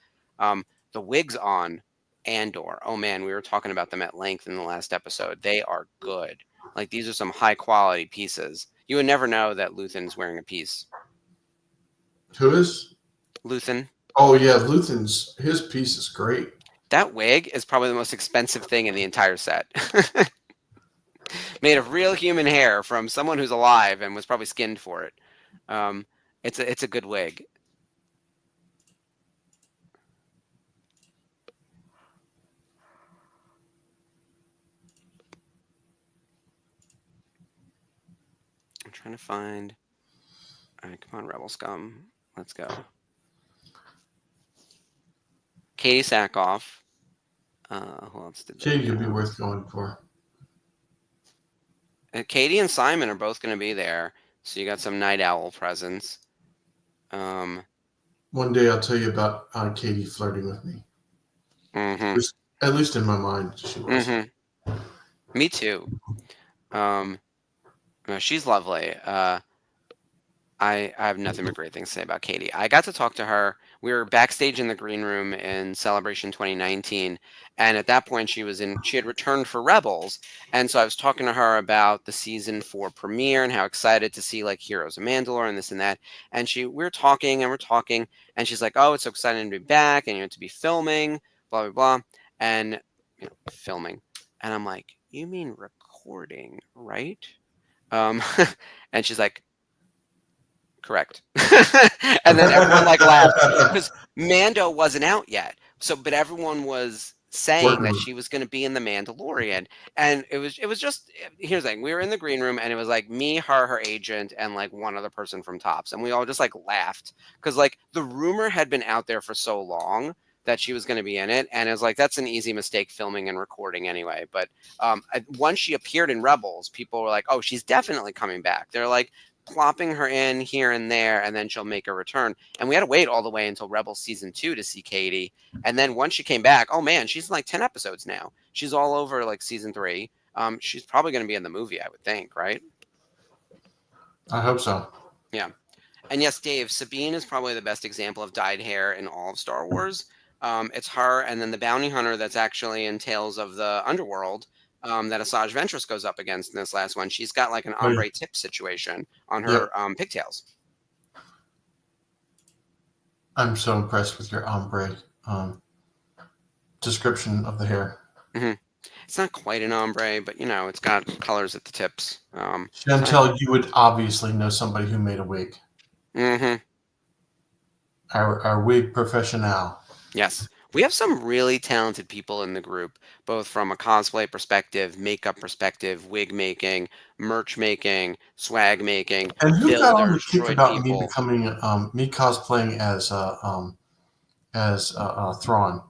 The wigs on Andor. Oh man, we were talking about them at length in the last episode. They are good. Like these are some high quality pieces. You would never know that Luthen's wearing a piece. Who is? Luthen. Oh yeah, Luthen's his piece is great. That wig is probably the most expensive thing in the entire set. Made of real human hair from someone who's alive and was probably skinned for it. Um, it's a good wig. I'm trying to find. All right, come on, Rebel Scum. Let's go. Katie Sackhoff. Who else did they Katie would be announce? worth going for. Katie and Simon are both going to be there, so you got some Night Owl presence. One day I'll tell you about Katie flirting with me. Mm-hmm. At least in my mind, she was. Mm-hmm. Me too. No, she's lovely. I have nothing but great things to say about Katie. I got to talk to her. We were backstage in the green room in Celebration 2019, and at that point she had returned for Rebels, and so I was talking to her about the season 4 premiere and how excited to see like Heroes of Mandalore and this and that. And we were talking and we're talking, and she's like, "Oh, it's so exciting to be back and to be filming, blah blah blah," and filming, and I'm like, "You mean recording, right?" Um, and she's like, correct. And then everyone like laughed because Mando wasn't out yet. But everyone was saying that she was going to be in the Mandalorian, and it was just here's the thing: we were in the green room, and it was like me, her agent, and like one other person from Tops, and we all just like laughed because like the rumor had been out there for so long that she was going to be in it, and it was like that's an easy mistake filming and recording anyway. But once she appeared in Rebels, people were like, "Oh, she's definitely coming back." They're like plopping her in here and there, and then she'll make a return. And we had to wait all the way until Rebels season 2 to see Katie. And then once she came back, oh man, she's in like 10 episodes now. She's all over like season 3. She's probably going to be in the movie, I would think, right? I hope so. Yeah. And yes, Dave, Sabine is probably the best example of dyed hair in all of Star Wars. It's her, and then the bounty hunter that's actually in Tales of the Underworld that Asajj Ventress goes up against in this last one. She's got like an ombre tip situation on her pigtails. I'm so impressed with your ombre description of the hair. Mm-hmm. It's not quite an ombre, but it's got colors at the tips. Chantel, you would obviously know somebody who made a wig. Mm-hmm. Our wig professional. Yes. We have some really talented people in the group, both from a cosplay perspective, makeup perspective, wig making, merch making, swag making, and who builders, got on the kick droid about people. me becoming me cosplaying as Thrawn?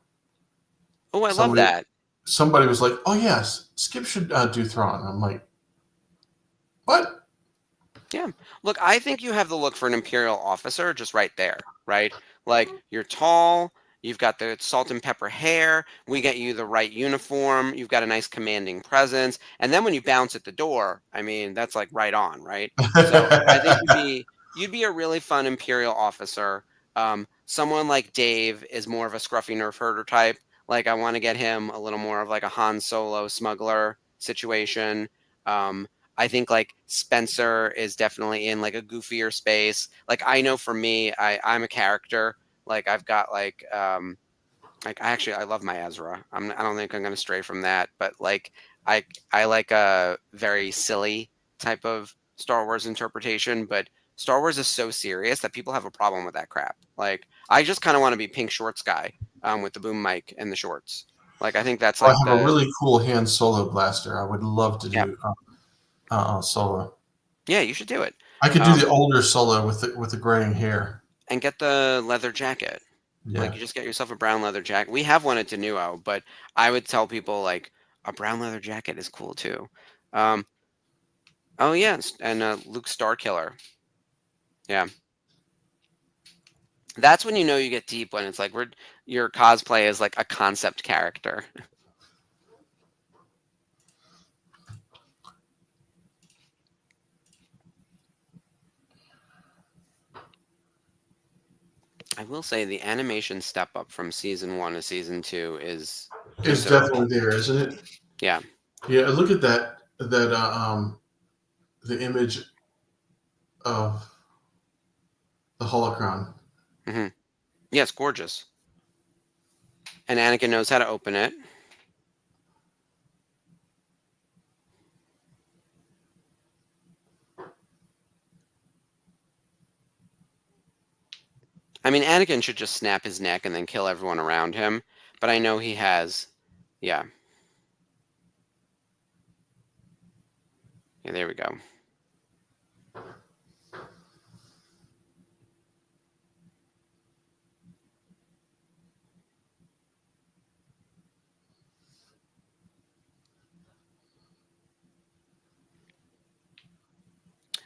Oh, I love that. Somebody was like, "Oh yes, Skip should do Thrawn." I'm like, "What?" Yeah. Look, I think you have the look for an Imperial officer just right there, right? Like you're tall, you've got the salt and pepper hair, we get you the right uniform, you've got a nice commanding presence, and then when you bounce at the door, I mean, that's like right on, right? So I think you'd be a really fun Imperial officer. Someone like Dave is more of a scruffy nerf herder type, Like, I want to get him a little more of like a Han Solo smuggler situation. I think like Spencer is definitely in like a goofier space. Like, I know for me, I'm a character. Like, I've got like I love my Ezra. I don't think I'm gonna stray from that, but like I I like a very silly type of Star Wars interpretation, but Star Wars is so serious that people have a problem with that crap. Like, I just kind of want to be Pink Shorts guy, with the boom mic and the shorts. Like, I think that's I like have a the really cool hand solo blaster. I would love to yeah do solo. yeah you should do it, I could do um, the older solo with the graying hair. and get the leather jacket. Like, Yeah. you just get yourself a brown leather jacket. We have one at Denuo, but I would tell people like a brown leather jacket is cool too. Um, Oh yes, and Luke Starkiller. Yeah, that's when you know you get deep, when it's like your cosplay is like a concept character. I will say the animation step up from season 1 to season 2 is It's considerable. definitely there, isn't it? Yeah. Yeah, look at that the image of the holocron. hmm Yeah, it's gorgeous. And Anakin knows how to open it. I mean, Anakin should just snap his neck and then kill everyone around him, but I know he has. Yeah. Yeah, there we go.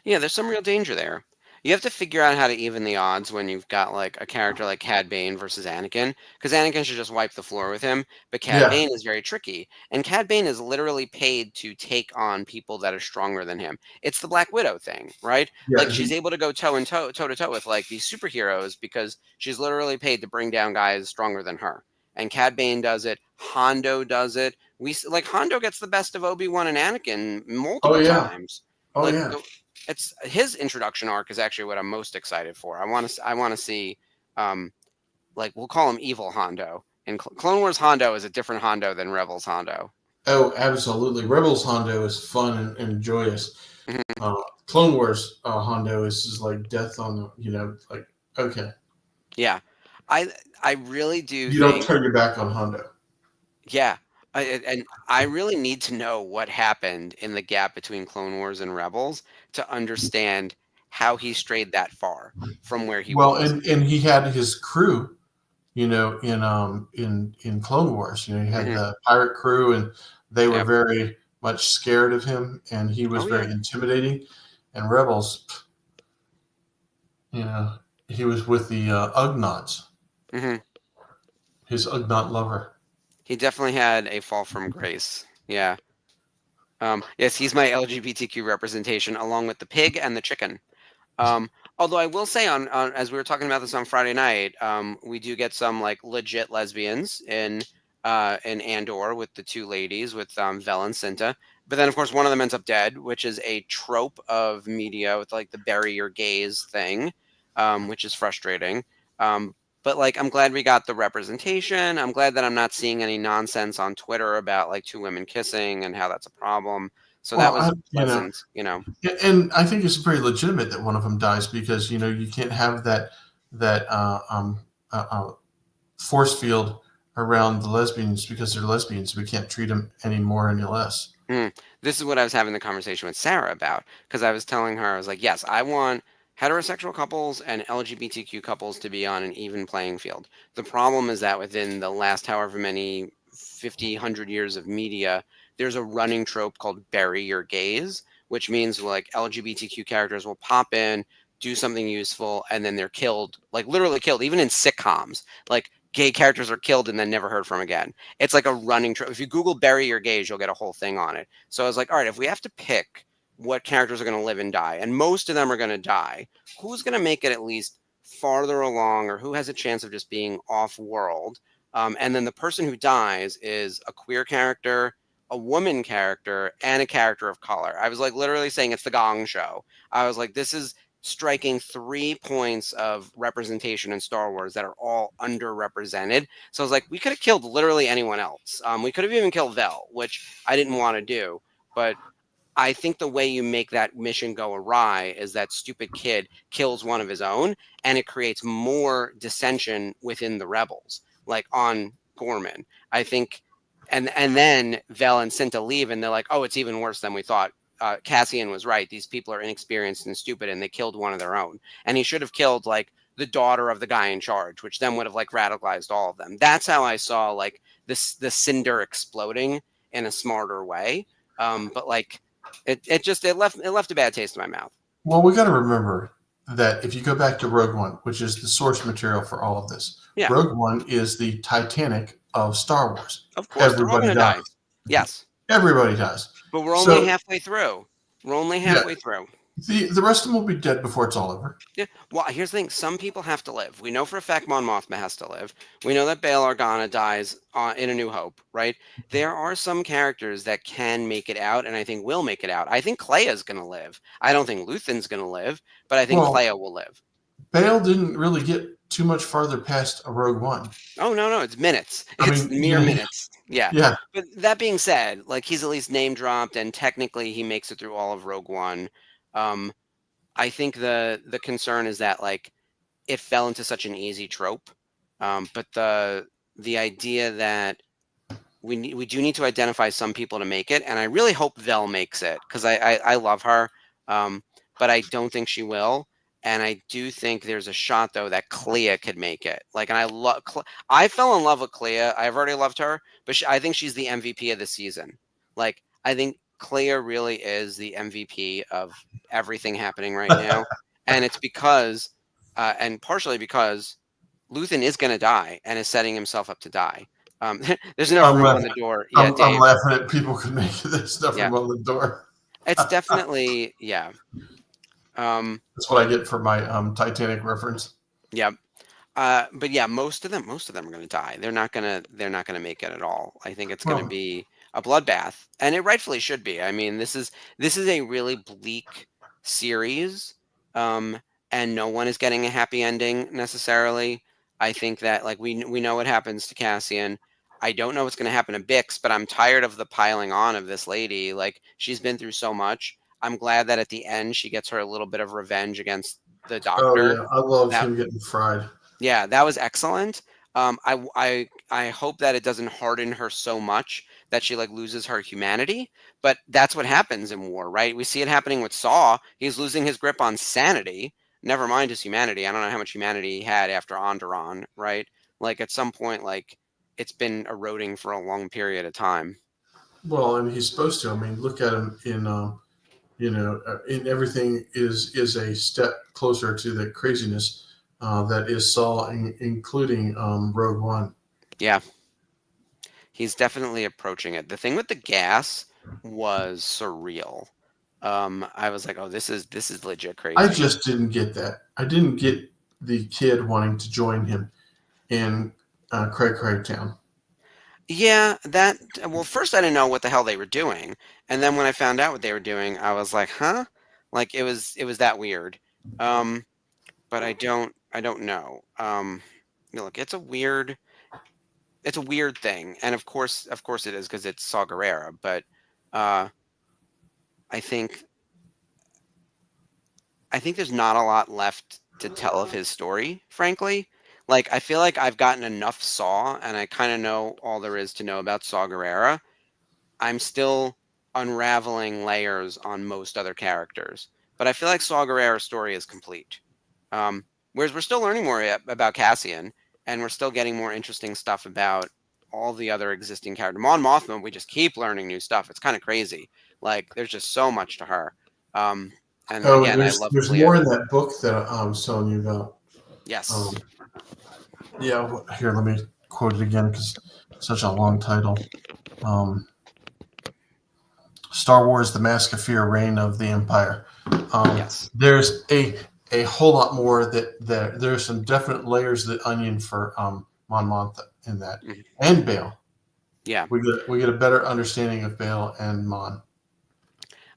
Yeah, there's some real danger there. You have to figure out how to even the odds when you've got like a character like Cad Bane versus Anakin, because Anakin should just wipe the floor with him. But Cad Yeah, Bane is very tricky, and Cad Bane is literally paid to take on people that are stronger than him. It's the Black Widow thing, right? yeah. Like, she's able to go toe to toe with like these superheroes because she's literally paid to bring down guys stronger than her. And Cad Bane does it. Hondo does it. Like, Hondo gets the best of Obi-Wan and Anakin Oh multiple yeah. times. Oh Like, yeah. it's his introduction arc is actually what I'm most excited for. I want to see, um, like, we'll call him Evil Hondo. And Clone Wars Hondo is a different Hondo than Rebels Hondo. Oh, absolutely. Rebels Hondo is fun and joyous. Mhm. Uh, Clone Wars Hondo is just like death on the, like, okay. Yeah, I I really do You don't think, turn your back on Hondo. yeah, and I really need to know what happened in the gap between Clone Wars and Rebels to understand how he strayed that far from where he Well, was. and he had his crew, in Clone Wars. He had hmm the pirate crew, and they were Yep. very much scared of him, and he was Oh very yeah. intimidating. And Rebels, you know, he was with the Ugnaughts, hmm his Ugnaught lover. He definitely had a fall from grace. Yeah. Yes, he's my LGBTQ representation, along with the pig and the chicken. Although I will say, on as we were talking about this on Friday night, we do get some like legit lesbians in Andor with the two ladies, with Vel and Cinta. But then of course one of them ends up dead, which is a trope of media with like the bury your gays thing, which is frustrating. Um, but like, I'm glad we got the representation. I'm glad that I'm not seeing any nonsense on Twitter about like two women kissing and how that's a problem. So that Well, was pleasant. and I think it's very legitimate that one of them dies because you can't have that force field around the lesbians because they're lesbians. We can't treat them any more any less. This is what I was having the conversation with Sarah about, because I was telling her, I was like, yes, I want heterosexual couples and LGBTQ couples to be on an even playing field. The problem is that within the last however many 50, 100 years of media, there's a running trope called bury your gays, which means like LGBTQ characters will pop in, do something useful, and then they're killed, like literally killed, even in sitcoms. Like, gay characters are killed and then never heard from again. It's like a running trope. If you Google bury your gays, you'll get a whole thing on it. So I was like, all right, if we have to pick what characters are going to live and die, and most of them are going to die, who's going to make it at least farther along, or who has a chance of just being off world? And then the person who dies is a queer character, a woman character, and a character of color. I was like literally saying it's the Gong Show. I was like, this is striking 3 points of representation in Star Wars that are all underrepresented. So I was like, we could have killed literally anyone else. We could have even killed Vel, which I didn't want to do. But I think the way you make that mission go awry is that stupid kid kills one of his own, and it creates more dissension within the rebels, like on Gorman. I think, and then Vel and Cinta leave, and they're like, "Oh, it's even worse than we thought." Cassian was right. These people are inexperienced and stupid, and they killed one of their own. And he should have killed like the daughter of the guy in charge, which then would have like radicalized all of them. That's how I saw like this the cinder exploding in a smarter way. But like it left a bad taste in my mouth. Well, we got to remember that if you go back to Rogue One, which is the source material for all of this, Yeah. Rogue One is the Titanic of Star Wars. Of course, Everybody they're all gonna dies. die. Yes, Everybody dies. but we're So- only halfway through. We're only halfway through. The rest of them will be dead before it's all over. Yeah. Well, here's the thing. Some people have to live. We know for a fact Mon Mothma has to live. We know that Bail Organa dies in A New Hope, right? There are some characters that can make it out, and I think will make it out. I think Clea's going to live. I don't think Luthen's going to live, but I think Clea will live. Bail didn't really get too much farther past a Rogue One. Oh, no. It's minutes. I It's mean, mere yeah. minutes. Yeah. Yeah. But that being said, like he's at least name dropped, and technically he makes it through all of Rogue One. I think the concern is that like it fell into such an easy trope, but the idea that we do need to identify some people to make it, and I really hope Vel makes it because I love her, but I don't think she will, and I do think there's a shot though that Clea could make it. Like, and I fell in love with Clea. I've already loved her, but I think she's the MVP of the season. Like, I think Clea really is the MVP of everything happening right now. And it's because, and partially because Luthen is going to die and is setting himself up to die. There's no room on the door. Yeah, I'm laughing at people could make this stuff Yeah. on the door. It's definitely, yeah. That's what I get for my Titanic reference. Yeah. But yeah, most of them are going to die. They're not going to make it at all. I think it's going to be a bloodbath, and it rightfully should be. I mean, this is a really bleak series, and no one is getting a happy ending necessarily. I think that like we know what happens to Cassian. I don't know what's going to happen to Bix, but I'm tired of the piling on of this lady. Like, she's been through so much. I'm glad that at the end she gets her a little bit of revenge against the doctor. Oh yeah, I love him getting fried. Yeah, that was excellent. I hope that it doesn't harden her so much that she like loses her humanity. But that's what happens in war, right? We see it happening with Saw. He's losing his grip on sanity. Never mind his humanity. I don't know how much humanity he had after Onderon, right? Like at some point, like it's been eroding for a long period of time. Well, and he's supposed to. I mean, look at him in in everything is a step closer to the craziness that is Saw, including Rogue One. Yeah, he's definitely approaching it. The thing with the gas was surreal. I was like, oh, this is legit crazy. I just didn't get that. I didn't get the kid wanting to join him in Craig Town. Yeah, well, first I didn't know what the hell they were doing. And then when I found out what they were doing, I was like, huh? Like it was that weird. But I don't know. Look, it's a weird thing. And of course it is because it's Saw Gerrera, but I think there's not a lot left to tell of his story, frankly. Like, I feel like I've gotten enough Saw, and I kind of know all there is to know about Saw Gerrera. I'm still unraveling layers on most other characters. But I feel like Saw Gerrera's story is complete. Whereas we're still learning more about Cassian, and we're still getting more interesting stuff about all the other existing characters. Mon Mothma, we just keep learning new stuff. It's kind of crazy. Like, there's just so much to her. And again, I love there's Clea. more in that book that I was telling you about. Yes. Yeah, here, let me quote it again because it's such a long title. Star Wars, The Mask of Fear, Reign of the Empire. Yes. There's a whole lot more that there's some definite layers of the onion for Mon Mothma in that, Mhm. and Bale. Yeah, We get a better understanding of Bale and Mon.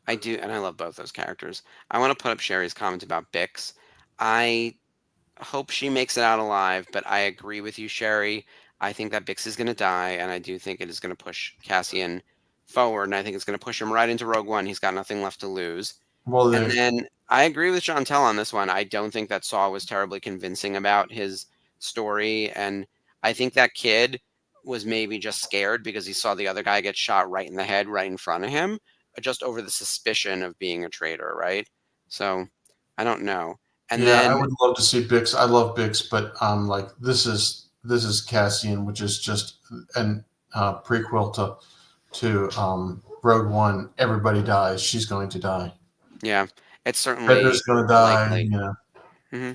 I do, and I love both those characters. I want to put up Sherry's comment about Bix. I hope she makes it out alive, but I agree with you, Sherry. I think that Bix is going to die, and I do think it is going to push Cassian forward, and I think it's going to push him right into Rogue One. He's got nothing left to lose. Well, And then I agree with Chantel on this one. I don't think that Saw was terribly convincing about his story, and I think that kid was maybe just scared because he saw the other guy get shot right in the head, right in front of him, just over the suspicion of being a traitor, right? So I don't know. And yeah, I then would love to see Bix. I love Bix, but like this is Cassian, which is just an prequel to Rogue One. Everybody dies. She's going to die. yeah, it's certainly Edgar's going to die. likely. You know. hmm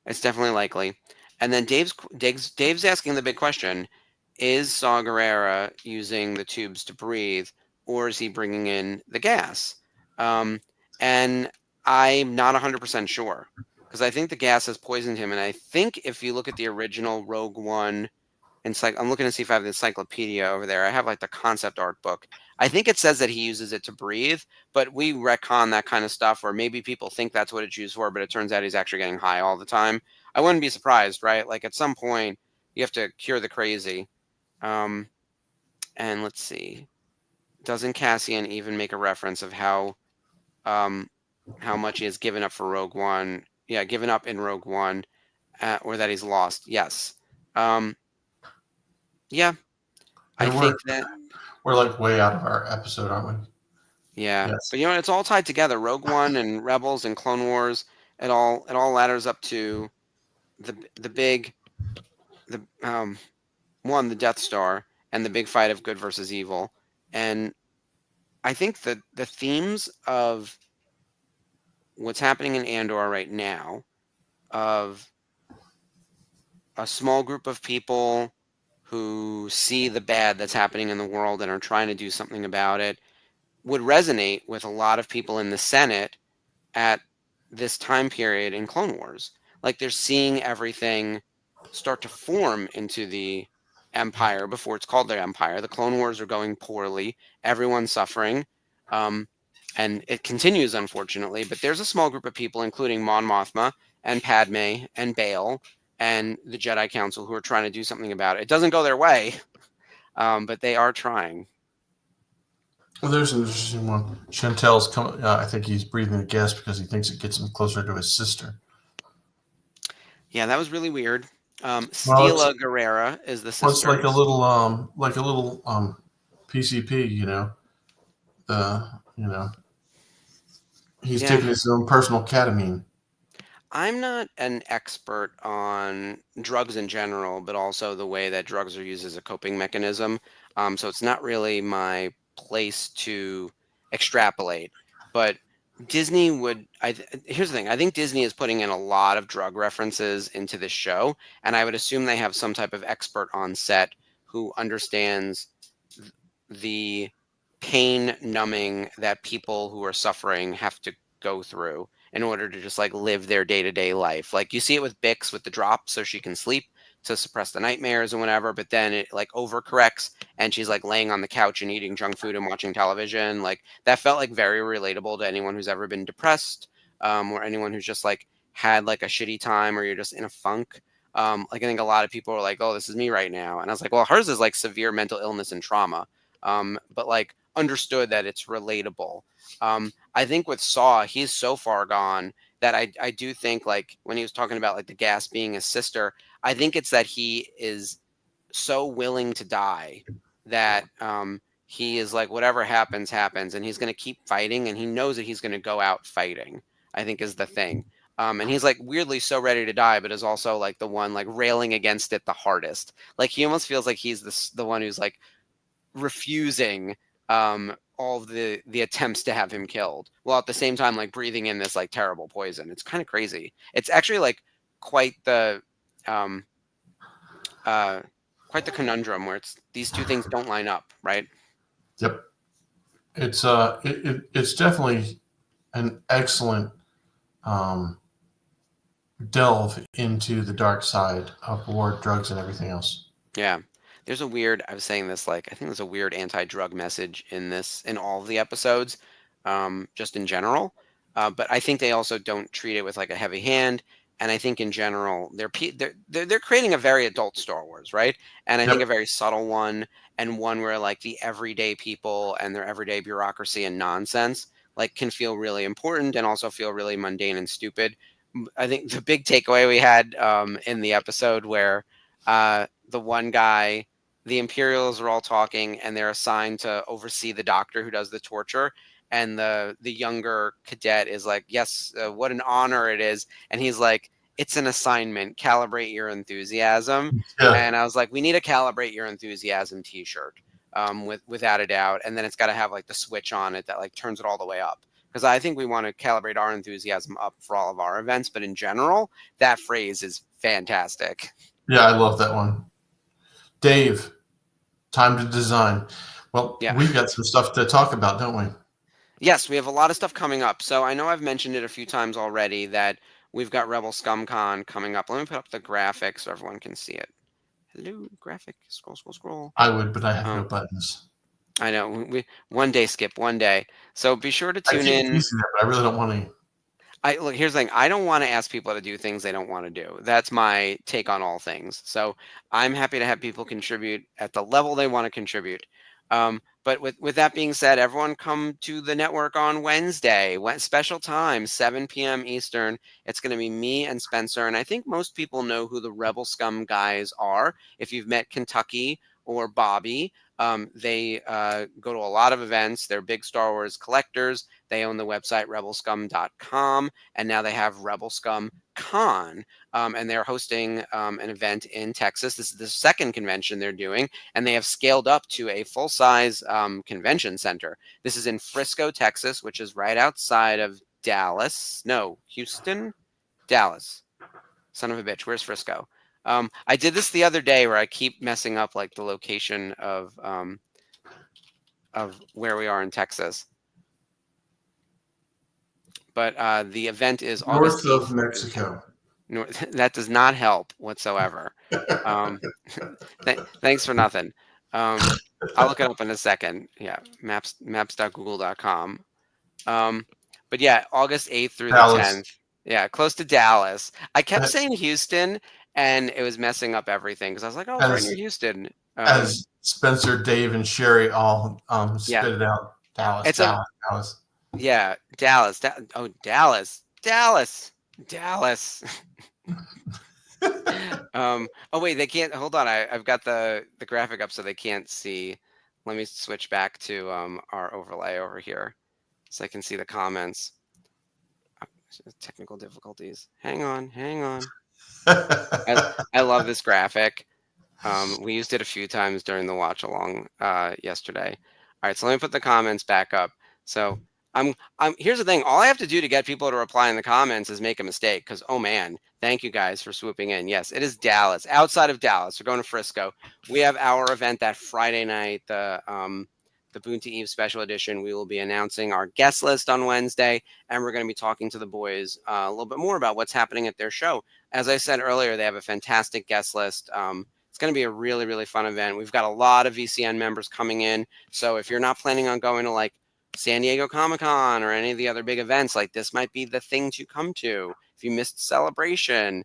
It's definitely likely. And then Dave's asking the big question: is Saw Gerrera using the tubes to breathe, or is he bringing in the gas? Um, and I'm not 100% sure because I think the gas has poisoned him. And I think if you look at the original Rogue One, I'm looking to see if I have the encyclopedia over there. I have like the concept art book. I think it says that he uses it to breathe, but we retcon that kind of stuff, or maybe people think that's what it's used for, but it turns out he's actually getting high all the time. I wouldn't be surprised, right? Like at some point, you have to cure the crazy. Um, and let's see, doesn't Cassian even make a reference of um, how much he has given up for Rogue One? Yeah, given up in Rogue One, or that he's lost. Yes. Um, yeah, I And think that. we're like way out of our episode, aren't we? Yeah, Yes. but it's all tied together. Rogue One and Rebels and Clone Wars. It all ladders up to the big the one, the Death Star, and the big fight of good versus evil. And I think that the themes of what's happening in Andor right now, of a small group of people who see the bad that's happening in the world and are trying to do something about it, would resonate with a lot of people in the Senate at this time period in Clone Wars. Like they're seeing everything start to form into the Empire before it's called the Empire. The Clone Wars are going poorly. Everyone's suffering. Um, and it continues, unfortunately. But there's a small group of people, including Mon Mothma and Padme and Bail and the Jedi Council, who are trying to do something about it. It doesn't go their way, but they are trying. Well, there's an interesting one. Chantel's coming. I think he's breathing the gas because he thinks it gets him closer to his sister. Yeah, that was really weird. Well, Stila Guerrera is the it's sister. like a little PCP. The he's Yeah, taking his own personal ketamine. I'm not an expert on drugs in general, but also the way that drugs are used as a coping mechanism. So it's not really my place to extrapolate. But Disney would. Here's the thing. I think Disney is putting in a lot of drug references into this show, and I would assume they have some type of expert on set who understands the pain numbing that people who are suffering have to go through in order to just like live their day-to-day life. Like you see it with Bix with the drop so she can sleep to suppress the nightmares and whatever, but then it like overcorrects and she's like laying on the couch and eating junk food and watching television. Like that felt like very relatable to anyone who's ever been depressed, or anyone who's just like had like a shitty time or you're just in a funk. Like I think a lot of people are like, oh, this is me right now. And I was like, well, hers is like severe mental illness and trauma. But like understood that it's relatable. I think with Saw, he's so far gone that I do think like when he was talking about like the gas being his sister, I think it's that he is so willing to die that he is like whatever happens happens and he's going to keep fighting and he knows that he's going to go out fighting. I think is the thing. And he's like weirdly so ready to die, but is also like the one like railing against it the hardest. Like he almost feels like he's the one who's like refusing all of the attempts to have him killed, while at the same time like breathing in this like terrible poison. It's kind of crazy. It's actually like quite the um, uh, quite the conundrum where it's these two things don't line up, right? Yep. It's definitely an excellent um, delve into the dark side of war, drugs, and everything else. Yeah. There's a weird, I was saying this, like, I think there's a weird anti-drug message in all of the episodes, just in general. But I think they also don't treat it with like a heavy hand. And I think in general, they're creating a very adult Star Wars, right? And I think a Yep. very subtle one, and one where like the everyday people and their everyday bureaucracy and nonsense like can feel really important and also feel really mundane and stupid. I think the big takeaway we had in the episode where the one guy, the Imperials are all talking, and they're assigned to oversee the doctor who does the torture. And the younger cadet is like, "Yes, what an honor it is." And he's like, "It's an assignment. Calibrate your enthusiasm." Yeah. And I was like, "We need a calibrate your enthusiasm T-shirt, without a doubt." And then it's got to have like the switch on it that like turns it all the way up. Because I think we want to calibrate our enthusiasm up for all of our events, but in general, that phrase is fantastic. Yeah, I love that one. Dave, time to design. Well, Yeah. we've got some stuff to talk about, don't we? Yes, we have a lot of stuff coming up. So I know I've mentioned it a few times already that we've got Rebel ScumCon coming up. Let me put up the graphic so everyone can see it. Hello, graphic. Scroll, scroll, scroll. I would, but I have no buttons. I know. We one day, Skip, one day. So be sure to I tune keep in. teasing that, but I really don't want to. Look, here's the thing. I don't want to ask people to do things they don't want to do. That's my take on all things. So I'm happy to have people contribute at the level they want to contribute. But with that being said, everyone come to the network on Wednesday, special time, 7 p.m. Eastern. It's going to be me and Spencer. And I think most people know who the Rebel Scum guys are. If you've met Kentucky or Bobby, they go to a lot of events. They're big Star Wars collectors. They own the website rebelscum.com, and now they have Rebel Scum Con, and they're hosting an event in Texas. This is the second convention they're doing, and they have scaled up to a full-size convention center. This is in Frisco, Texas, which is right outside of Dallas. No, Houston? Dallas. Son of a bitch. Where's Frisco? I did this the other day where I keep messing up like the location of where we are in Texas. But the event is August North 8th. of Mexico. That does not help whatsoever. Thanks for nothing. I'll look it up in a second. Yeah, maps.google.com. But yeah, August 8th through Dallas. the 10th. Yeah, close to Dallas. I kept saying Houston, and it was messing up everything because I was like, "Oh, it's right near Houston." As Spencer, Dave, and Sherry all spit it out. Dallas, Dallas. Yeah, Dallas. Dallas. Oh wait, they can't. Hold on, I've got the graphic up so they can't see. Let me switch back to our overlay over here so I can see the comments. Technical difficulties. Hang on. I love this graphic. We used it a few times during the watch along yesterday. All right, so let me put the comments back up. So I'm here's the thing. All I have to do to get people to reply in the comments is make a mistake because, oh man, thank you guys for swooping in. Yes, it is Dallas. Outside of Dallas, we're going to Frisco. We have our event that Friday night, the Boonty Eve Special Edition. We will be announcing our guest list on Wednesday, and we're going to be talking to the boys a little bit more about what's happening at their show. As I said earlier, they have a fantastic guest list. It's going to be a really, really fun event. We've got a lot of VCN members coming in. So if you're not planning on going to like San Diego Comic-Con or any of the other big events, like this might be the thing to come to. If you missed Celebration,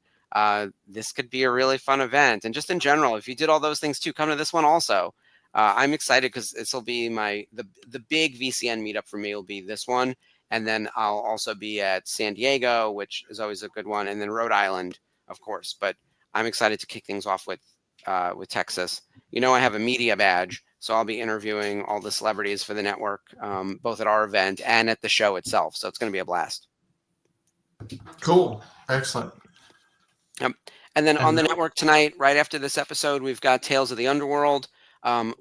this could be a really fun event. And just in general, if you did all those things too, come to this one also. I'm excited because this will be the big VCN meetup for me will be this one. And then I'll also be at San Diego, which is always a good one. And then Rhode Island, of course. But I'm excited to kick things off with Texas. You know, I have a media badge, so I'll be interviewing all the celebrities for the network, both at our event and at the show itself. So it's going to be a blast. Cool. Excellent. And then on the network tonight, right after this episode, we've got Tales of the Underworld.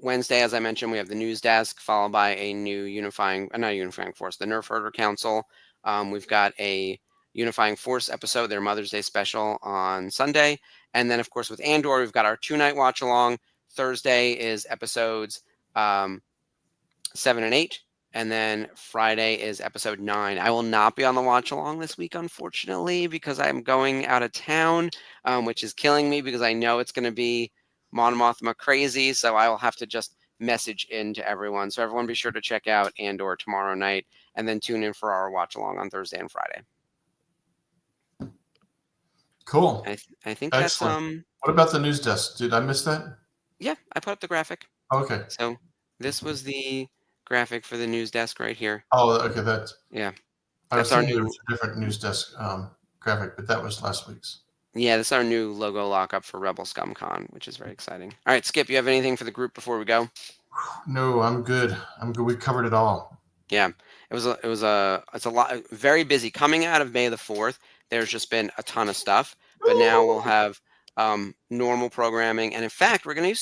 Wednesday, as I mentioned, we have the news desk, followed by a new not unifying force, the Nerf Herder Council. We've got a Unifying Force episode, their Mother's Day special on Sunday. And then, of course, with Andor, we've got our 2-night watch along. Thursday is episodes 7 and 8. And then Friday is episode 9. I will not be on the watch along this week, unfortunately, because I'm going out of town, which is killing me because I know it's going to be Mon Mothma crazy. So I will have to just message in to everyone. So everyone be sure to check out Andor tomorrow night and then tune in for our watch along on Thursday and Friday. Cool. I think Excellent. that's What about the news desk? Did I miss that? yeah, I put up the graphic. Okay. So this was the graphic for the news desk right here. Oh, okay. That's Yeah. I was That's our thinking there new was a different news desk graphic, but that was last week's. Yeah, this is our new logo lockup for Rebel Scum Con, which is very exciting. All right, Skip, you have anything for the group before we go? No, I'm good. We covered it all. Yeah, it's a lot, very busy. Coming out of May the 4th, there's just been a ton of stuff, but now we'll have normal programming, and in fact, we're gonna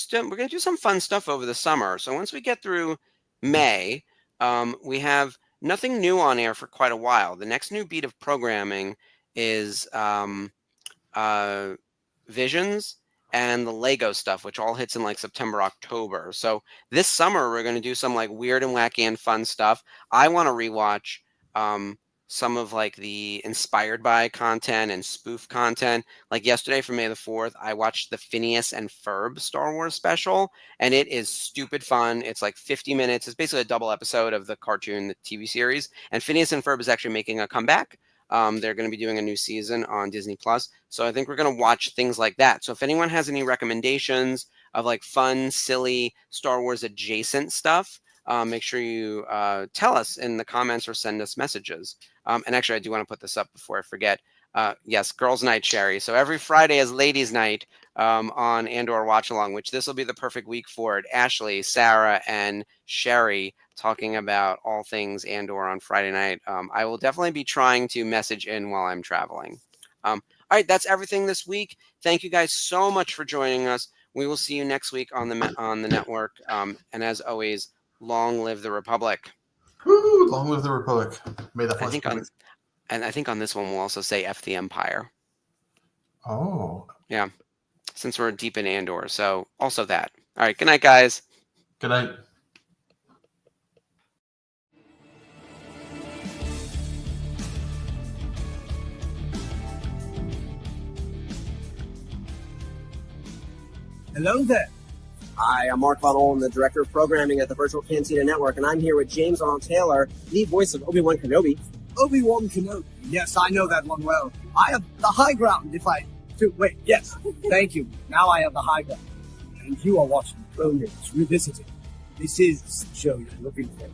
do some fun stuff over the summer. So once we get through May, we have nothing new on air for quite a while. The next new beat of programming is Visions and the Lego stuff, which all hits in like September, October. So this summer we're going to do some like weird and wacky and fun stuff. I want to rewatch some of like the inspired by content and spoof content. Like yesterday for May the 4th, I watched the Phineas and Ferb Star Wars special, and it is stupid fun. It's like 50 minutes. It's basically a double episode of the cartoon, the TV series. And Phineas and Ferb is actually making a comeback. They're going to be doing a new season on Disney Plus. So I think we're going to watch things like that. So if anyone has any recommendations of like fun, silly Star Wars adjacent stuff, make sure you tell us in the comments or send us messages. And actually, I do want to put this up before I forget. Yes, Girls Night, Sherry. So every Friday is Ladies Night on Andor Watch Along, which this will be the perfect week for it. Ashley, Sarah, and Sherry talking about all things Andor on Friday night. I will definitely be trying to message in while I'm traveling. All right, that's everything this week. Thank you guys so much for joining us. We will see you next week on the network. And as always, long live the Republic. Woo, long live the Republic. May the I force think be with I think on this one we'll also say F the Empire. you. Oh. Yeah, since we're deep in Andor. So also that. All right, good night, guys. Good night. Hello there. Hi, I'm Mark Von Olin, the Director of Programming at the Virtual Cantina Network, and I'm here with James Arnold Taylor, the voice of Obi-Wan Kenobi. Obi-Wan Kenobi. Yes, I know that one well. I have the high ground if I... Wait, yes. Thank you. Now I have the high ground. And you are watching Clone Wars Revisited. This is the show you're looking for.